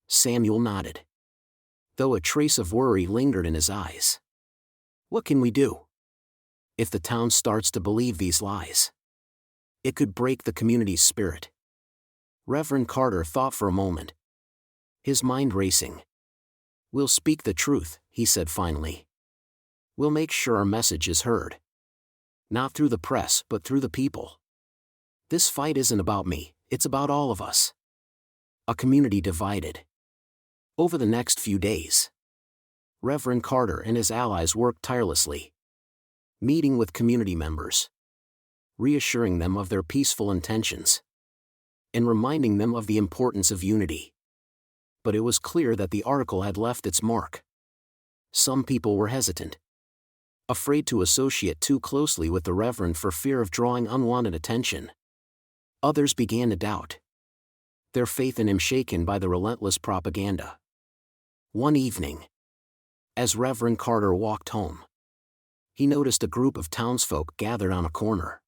Samuel nodded, though a trace of worry lingered in his eyes. "What can we do? If the town starts to believe these lies, it could break the community's spirit." Reverend Carter thought for a moment, his mind racing. "We'll speak the truth," he said finally. "We'll make sure our message is heard. Not through the press, but through the people. This fight isn't about me, it's about all of us. A community divided, Over the next few days, Reverend Carter and his allies worked tirelessly, meeting with community members, reassuring them of their peaceful intentions, and reminding them of the importance of unity. But it was clear that the article had left its mark. Some people were hesitant, afraid to associate too closely with the Reverend for fear of drawing unwanted attention. Others began to doubt, their faith in him shaken by the relentless propaganda. One evening, as Reverend Carter walked home, he noticed a group of townsfolk gathered on a corner,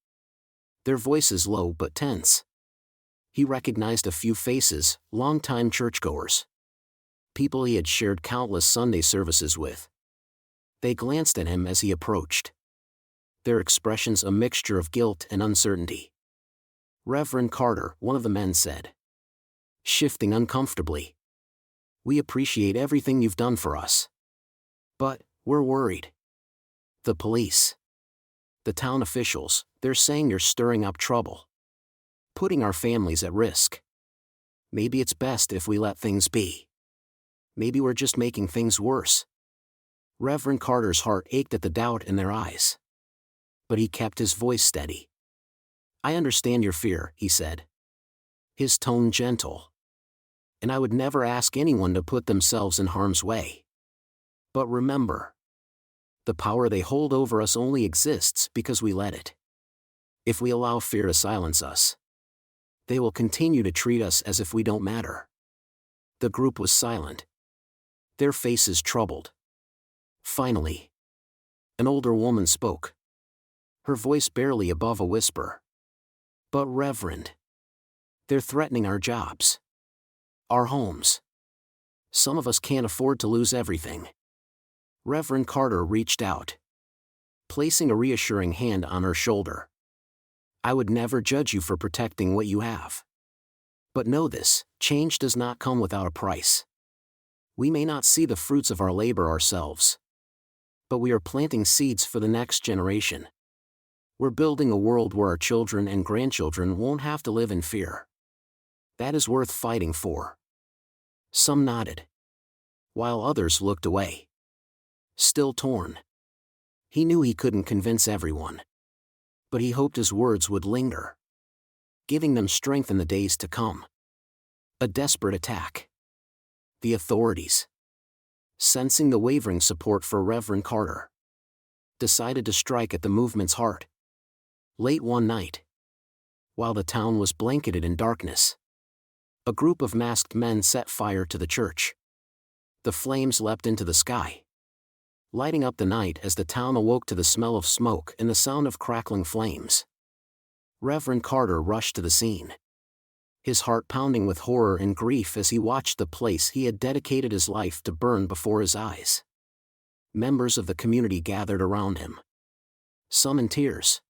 their voices low but tense. He recognized a few faces, longtime churchgoers, people he had shared countless Sunday services with. They glanced at him as he approached, their expressions a mixture of guilt and uncertainty. "Reverend Carter," one of the men said, shifting uncomfortably, "we appreciate everything you've done for us. But, we're worried. The police, the town officials, they're saying you're stirring up trouble, putting our families at risk. Maybe it's best if we let things be. Maybe we're just making things worse." Reverend Carter's heart ached at the doubt in their eyes, but he kept his voice steady. "I understand your fear," he said, his tone gentle, "and I would never ask anyone to put themselves in harm's way. But remember, the power they hold over us only exists because we let it. If we allow fear to silence us, they will continue to treat us as if we don't matter." The group was silent, their faces troubled. Finally, an older woman spoke, her voice barely above a whisper. "But Reverend, they're threatening our jobs, our homes. Some of us can't afford to lose everything." Reverend Carter reached out, placing a reassuring hand on her shoulder. "I would never judge you for protecting what you have. But know this, change does not come without a price. We may not see the fruits of our labor ourselves, but we are planting seeds for the next generation. We're building a world where our children and grandchildren won't have to live in fear. That is worth fighting for." Some nodded, while others looked away, still torn. He knew he couldn't convince everyone, but he hoped his words would linger, giving them strength in the days to come. A desperate attack. The authorities, sensing the wavering support for Reverend Carter, decided to strike at the movement's heart. Late one night, while the town was blanketed in darkness, a group of masked men set fire to the church. The flames leapt into the sky, lighting up the night as the town awoke to the smell of smoke and the sound of crackling flames. Reverend Carter rushed to the scene, his heart pounding with horror and grief as he watched the place he had dedicated his life to burn before his eyes. Members of the community gathered around him, some in tears,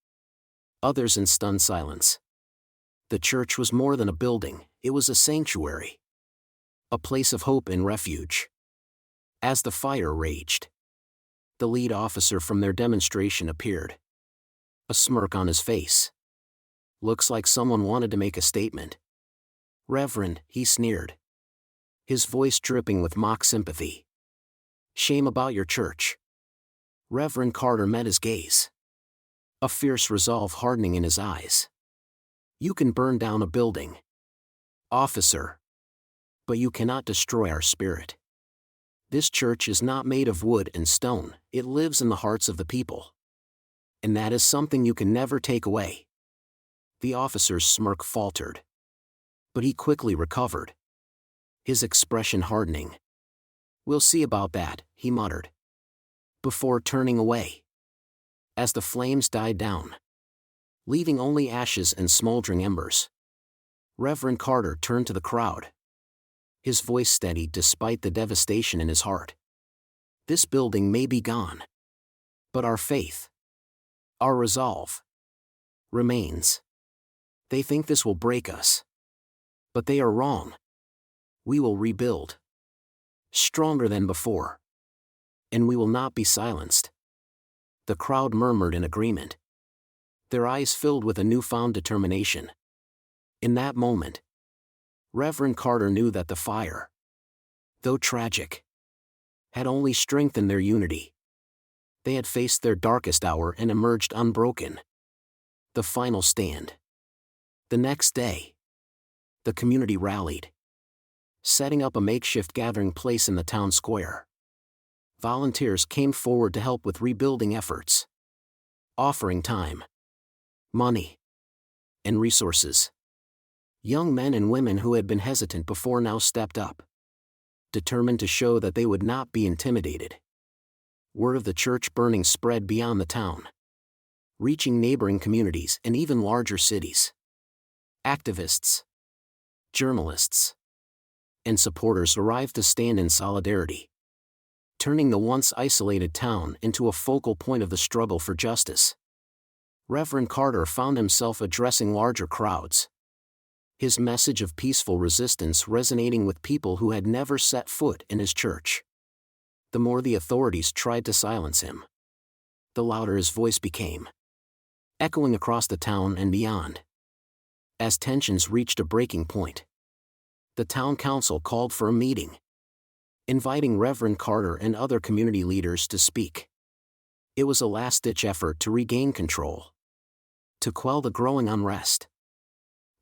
others in stunned silence. The church was more than a building, it was a sanctuary, a place of hope and refuge. As the fire raged, the lead officer from their demonstration appeared, a smirk on his face. "Looks like someone wanted to make a statement." "Reverend," he sneered, his voice dripping with mock sympathy. "Shame about your church." Reverend Carter met his gaze, a fierce resolve hardening in his eyes. "You can burn down a building, officer, but you cannot destroy our spirit. This church is not made of wood and stone, it lives in the hearts of the people. And that is something you can never take away." The officer's smirk faltered, but he quickly recovered, his expression hardening. "We'll see about that," he muttered, before turning away. As the flames died down, leaving only ashes and smoldering embers, Reverend Carter turned to the crowd, his voice steady despite the devastation in his heart. "This building may be gone, but our faith, our resolve, remains. They think this will break us, but they are wrong. We will rebuild, stronger than before. And we will not be silenced." The crowd murmured in agreement, their eyes filled with a newfound determination. In that moment, Reverend Carter knew that the though tragic, had only strengthened their unity. They had faced their darkest hour and emerged unbroken. The final stand. The next day, the community rallied, setting up a makeshift gathering place in the town square. Volunteers came forward to help with rebuilding efforts, offering time, money, and resources. Young men and women who had been hesitant before now stepped up, determined to show that they would not be intimidated. Word of the church burning spread beyond the town, reaching neighboring communities and even larger cities. Activists, journalists, and supporters arrived to stand in solidarity, turning the once isolated town into a focal point of the struggle for justice. Reverend Carter found himself addressing larger crowds, his message of peaceful resistance resonating with people who had never set foot in his church. The more the authorities tried to silence him, the louder his voice became, echoing across the town and beyond. As tensions reached a breaking point, the town council called for a meeting, inviting Reverend Carter and other community leaders to speak. It was a last-ditch effort to regain control, to quell the growing unrest.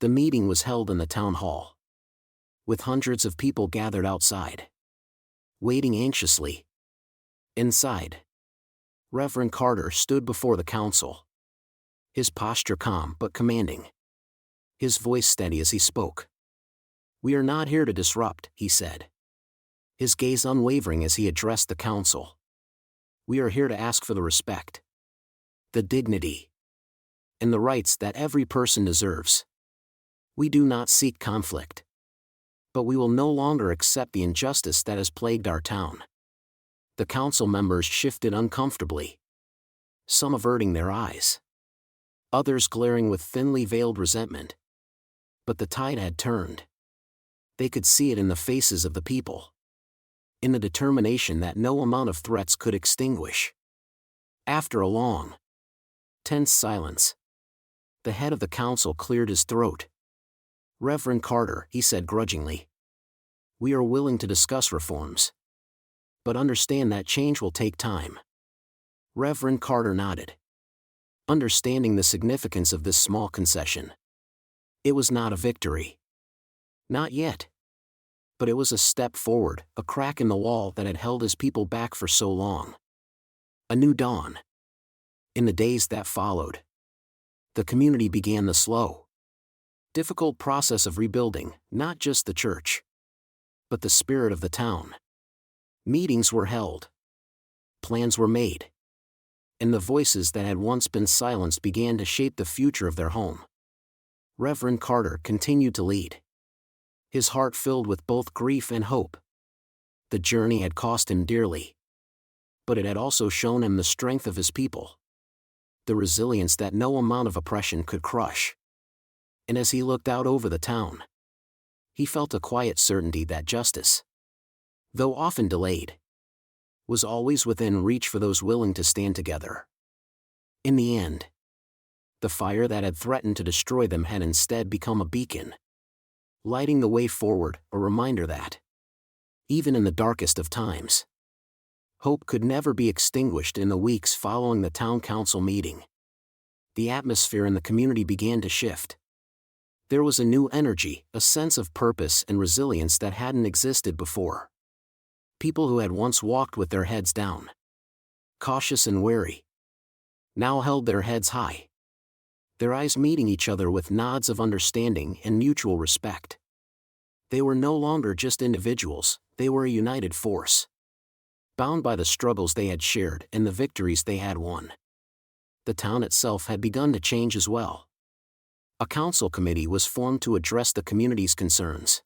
The meeting was held in the town hall, with hundreds of people gathered outside, waiting anxiously. Inside, Reverend Carter stood before the council, his posture calm but commanding, his voice steady as he spoke. "We are not here to disrupt," he said, his gaze unwavering as he addressed the council. "We are here to ask for the respect, the dignity, and the rights that every person deserves. We do not seek conflict, but we will no longer accept the injustice that has plagued our town." The council members shifted uncomfortably, some averting their eyes, others glaring with thinly veiled resentment. But the tide had turned. They could see it in the faces of the people, in the determination that no amount of threats could extinguish. After a long, tense silence, the head of the council cleared his throat. "Reverend Carter," he said grudgingly, "we are willing to discuss reforms, but understand that change will take time." Reverend Carter nodded, understanding the significance of this small concession. It was not a victory. Not yet. But it was a step forward, a crack in the wall that had held his people back for so long. A new dawn. In the days that followed, the community began the slow, difficult process of rebuilding, not just the church, but the spirit of the town. Meetings were held, plans were made, and the voices that had once been silenced began to shape the future of their home. Reverend Carter continued to lead, his heart filled with both grief and hope. The journey had cost him dearly, but it had also shown him the strength of his people, the resilience that no amount of oppression could crush. And as he looked out over the town, he felt a quiet certainty that justice, though often delayed, was always within reach for those willing to stand together. In the end, the fire that had threatened to destroy them had instead become a beacon, lighting the way forward, a reminder that, even in the darkest of times, hope could never be extinguished. In the weeks following the town council meeting, the atmosphere in the community began to shift. There was a new energy, a sense of purpose and resilience that hadn't existed before. People who had once walked with their heads down, cautious and wary, now held their heads high, their eyes meeting each other with nods of understanding and mutual respect. They were no longer just individuals, they were a united force, bound by the struggles they had shared and the victories they had won. The town itself had begun to change as well. A council committee was formed to address the community's concerns,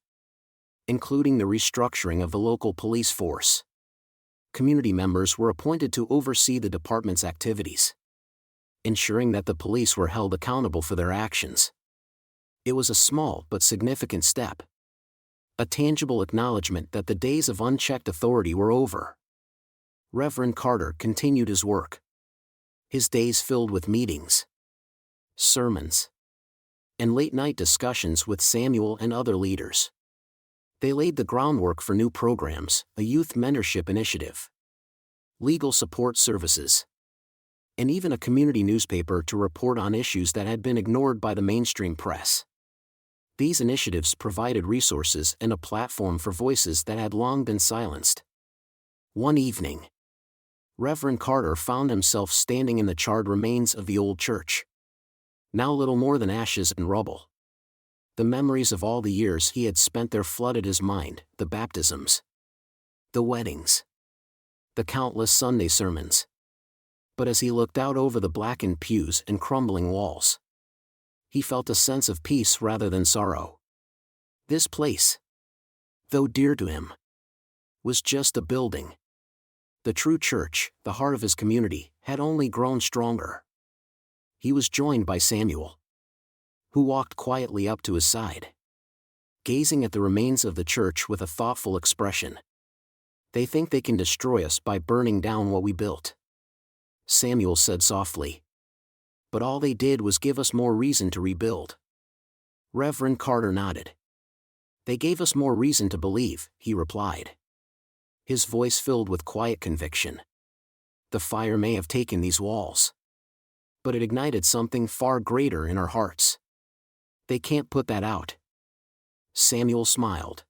including the restructuring of the local police force. Community members were appointed to oversee the department's activities, ensuring that the police were held accountable for their actions. It was a small but significant step, a tangible acknowledgement that the days of unchecked authority were over. Reverend Carter continued his work, his days filled with meetings, sermons, and late-night discussions with Samuel and other leaders. They laid the groundwork for new programs, a youth mentorship initiative, legal support services, and even a community newspaper to report on issues that had been ignored by the mainstream press. These initiatives provided resources and a platform for voices that had long been silenced. One evening, Reverend Carter found himself standing in the charred remains of the old church, now little more than ashes and rubble. The memories of all the years he had spent there flooded his mind, the baptisms, the weddings, the countless Sunday sermons. But as he looked out over the blackened pews and crumbling walls, he felt a sense of peace rather than sorrow. This place, though dear to him, was just a building. The true church, the heart of his community, had only grown stronger. He was joined by Samuel, who walked quietly up to his side, gazing at the remains of the church with a thoughtful expression. "They think they can destroy us by burning down what we built," Samuel said softly. "But all they did was give us more reason to rebuild." Reverend Carter nodded. "They gave us more reason to believe," he replied, his voice filled with quiet conviction. "The fire may have taken these walls, but it ignited something far greater in our hearts. They can't put that out." Samuel smiled,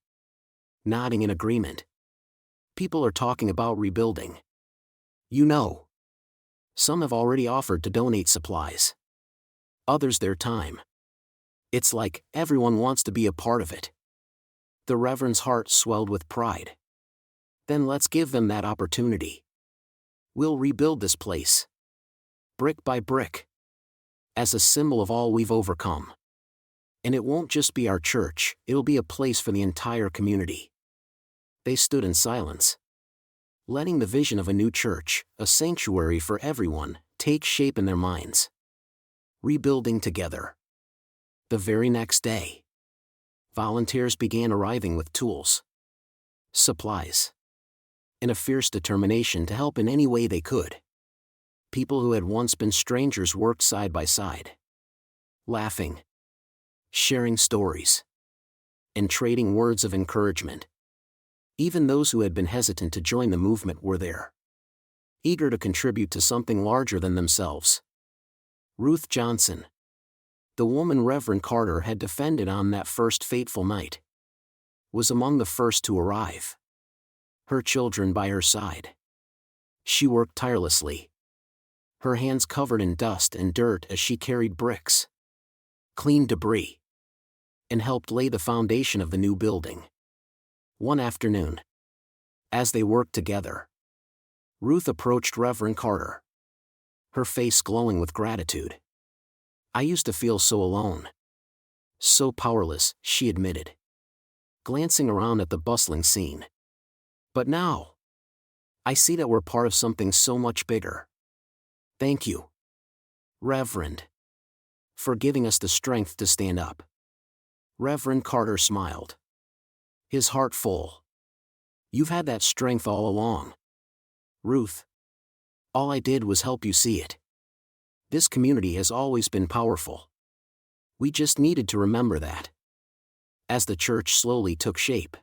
nodding in agreement. "People are talking about rebuilding. You know, some have already offered to donate supplies, others their time. It's like everyone wants to be a part of it." The Reverend's heart swelled with pride. "Then let's give them that opportunity. We'll rebuild this place, brick by brick, as a symbol of all we've overcome. And it won't just be our church, it'll be a place for the entire community." They stood in silence, letting the vision of a new church, a sanctuary for everyone, take shape in their minds. Rebuilding together. The very next day, volunteers began arriving with tools, supplies, and a fierce determination to help in any way they could. People who had once been strangers worked side by side, laughing, sharing stories, and trading words of encouragement. Even those who had been hesitant to join the movement were there, eager to contribute to something larger than themselves. Ruth Johnson, the woman Reverend Carter had defended on that first fateful night, was among the first to arrive, her children by her side. She worked tirelessly, her hands covered in dust and dirt as she carried bricks, cleaned debris, and helped lay the foundation of the new building. One afternoon, as they worked together, Ruth approached Reverend Carter, her face glowing with gratitude. "I used to feel so alone, so powerless," she admitted, glancing around at the bustling scene. "But now, I see that we're part of something so much bigger. Thank you, Reverend, for giving us the strength to stand up." Reverend Carter smiled, his heart full. "You've had that strength all along, Ruth. All I did was help you see it. This community has always been powerful. We just needed to remember that." As the church slowly took shape,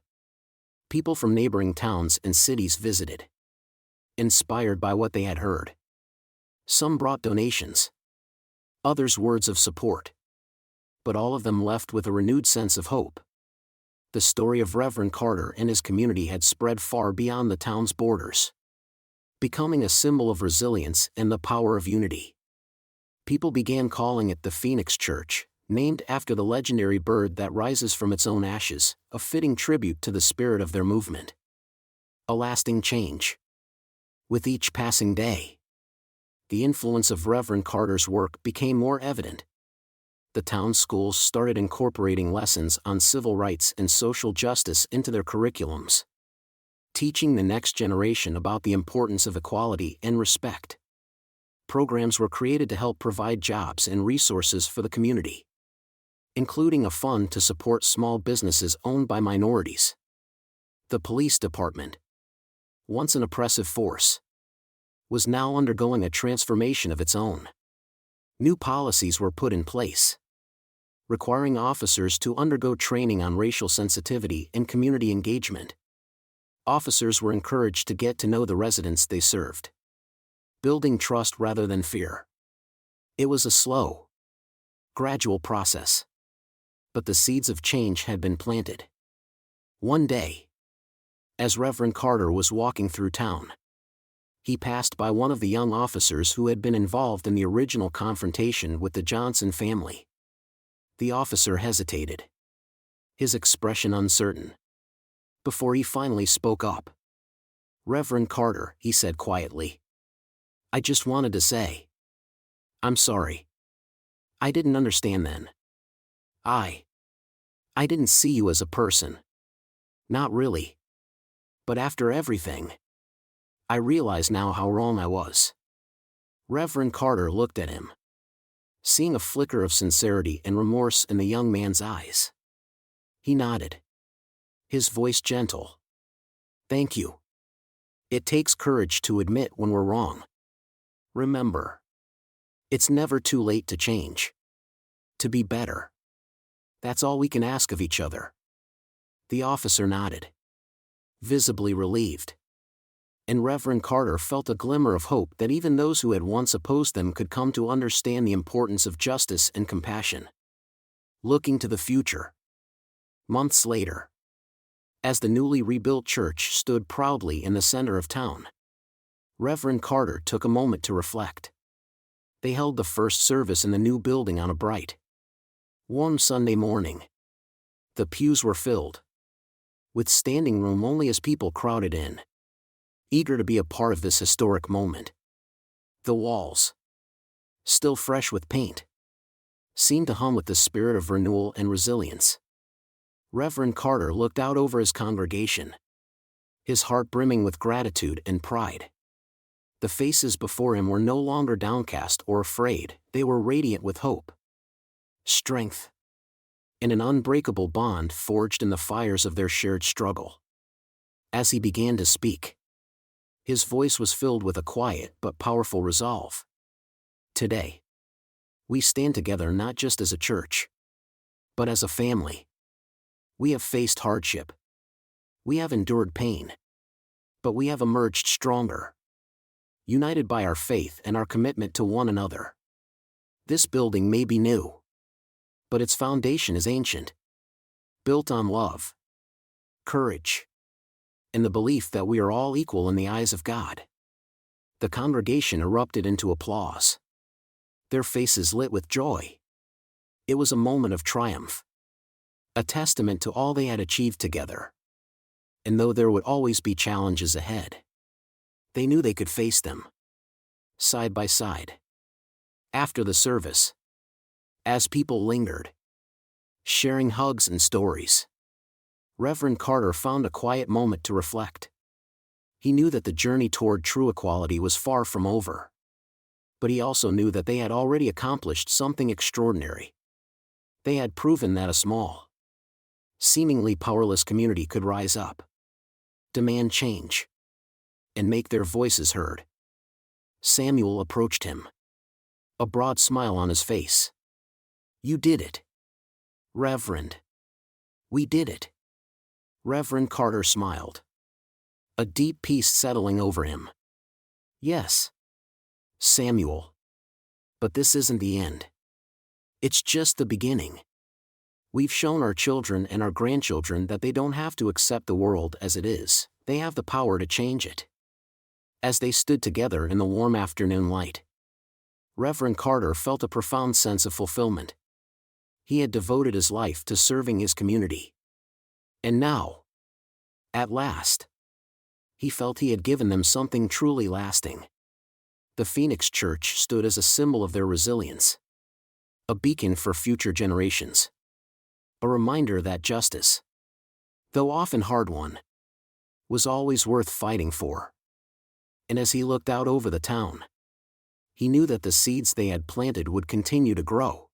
people from neighboring towns and cities visited, inspired by what they had heard. Some brought donations, others words of support. But all of them left with a renewed sense of hope. The story of Reverend Carter and his community had spread far beyond the town's borders, becoming a symbol of resilience and the power of unity. People began calling it the Phoenix Church, named after the legendary bird that rises from its own ashes, a fitting tribute to the spirit of their movement. A lasting change. With each passing day, the influence of Reverend Carter's work became more evident. The town's schools started incorporating lessons on civil rights and social justice into their curriculums, teaching the next generation about the importance of equality and respect. Programs were created to help provide jobs and resources for the community, including a fund to support small businesses owned by minorities. The police department, once an oppressive force, was now undergoing a transformation of its own. New policies were put in place, requiring officers to undergo training on racial sensitivity and community engagement. Officers were encouraged to get to know the residents they served, building trust rather than fear. It was a slow, gradual process, but the seeds of change had been planted. One day, as Reverend Carter was walking through town, he passed by one of the young officers who had been involved in the original confrontation with the Johnson family. The officer hesitated, his expression uncertain, before he finally spoke up. "Reverend Carter," he said quietly, "I just wanted to say, I'm sorry. I didn't understand then. I didn't see you as a person. Not really. But after everything, I realize now how wrong I was." Reverend Carter looked at him, seeing a flicker of sincerity and remorse in the young man's eyes. He nodded, his voice gentle. "Thank you. It takes courage to admit when we're wrong. Remember, it's never too late to change, to be better. That's all we can ask of each other." The officer nodded, visibly relieved. And Reverend Carter felt a glimmer of hope that even those who had once opposed them could come to understand the importance of justice and compassion. Looking to the future. Months later, as the newly rebuilt church stood proudly in the center of town, Reverend Carter took a moment to reflect. They held the first service in the new building on a bright, warm Sunday morning. The pews were filled, with standing room only as people crowded in, eager to be a part of this historic moment. The walls, still fresh with paint, seemed to hum with the spirit of renewal and resilience. Reverend Carter looked out over his congregation, his heart brimming with gratitude and pride. The faces before him were no longer downcast or afraid, they were radiant with hope, strength, and an unbreakable bond forged in the fires of their shared struggle. As he began to speak, his voice was filled with a quiet but powerful resolve. Today, we stand together not just as a church, but as a family. We have faced hardship. We have endured pain. But we have emerged stronger, united by our faith and our commitment to one another. This building may be new, but its foundation is ancient, built on love, courage, and the belief that we are all equal in the eyes of God. The congregation erupted into applause, their faces lit with joy. It was a moment of triumph, a testament to all they had achieved together. And though there would always be challenges ahead, they knew they could face them, side by side. After the service, as people lingered, sharing hugs and stories, Reverend Carter found a quiet moment to reflect. He knew that the journey toward true equality was far from over. But he also knew that they had already accomplished something extraordinary. They had proven that a small, seemingly powerless community could rise up, demand change, and make their voices heard. Samuel approached him, a broad smile on his face. "You did it, Reverend." "We did it." Reverend Carter smiled, a deep peace settling over him. "Yes, Samuel. But this isn't the end. It's just the beginning. We've shown our children and our grandchildren that they don't have to accept the world as it is, they have the power to change it." As they stood together in the warm afternoon light, Reverend Carter felt a profound sense of fulfillment. He had devoted his life to serving his community. And now, at last, he felt he had given them something truly lasting. The Phoenix Church stood as a symbol of their resilience, a beacon for future generations, a reminder that justice, though often hard won, was always worth fighting for. And as he looked out over the town, he knew that the seeds they had planted would continue to grow,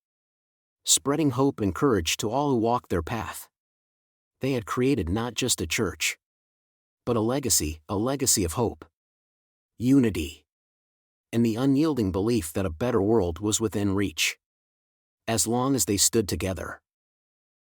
spreading hope and courage to all who walked their path. They had created not just a church, but a legacy of hope, unity, and the unyielding belief that a better world was within reach. as long as they stood together.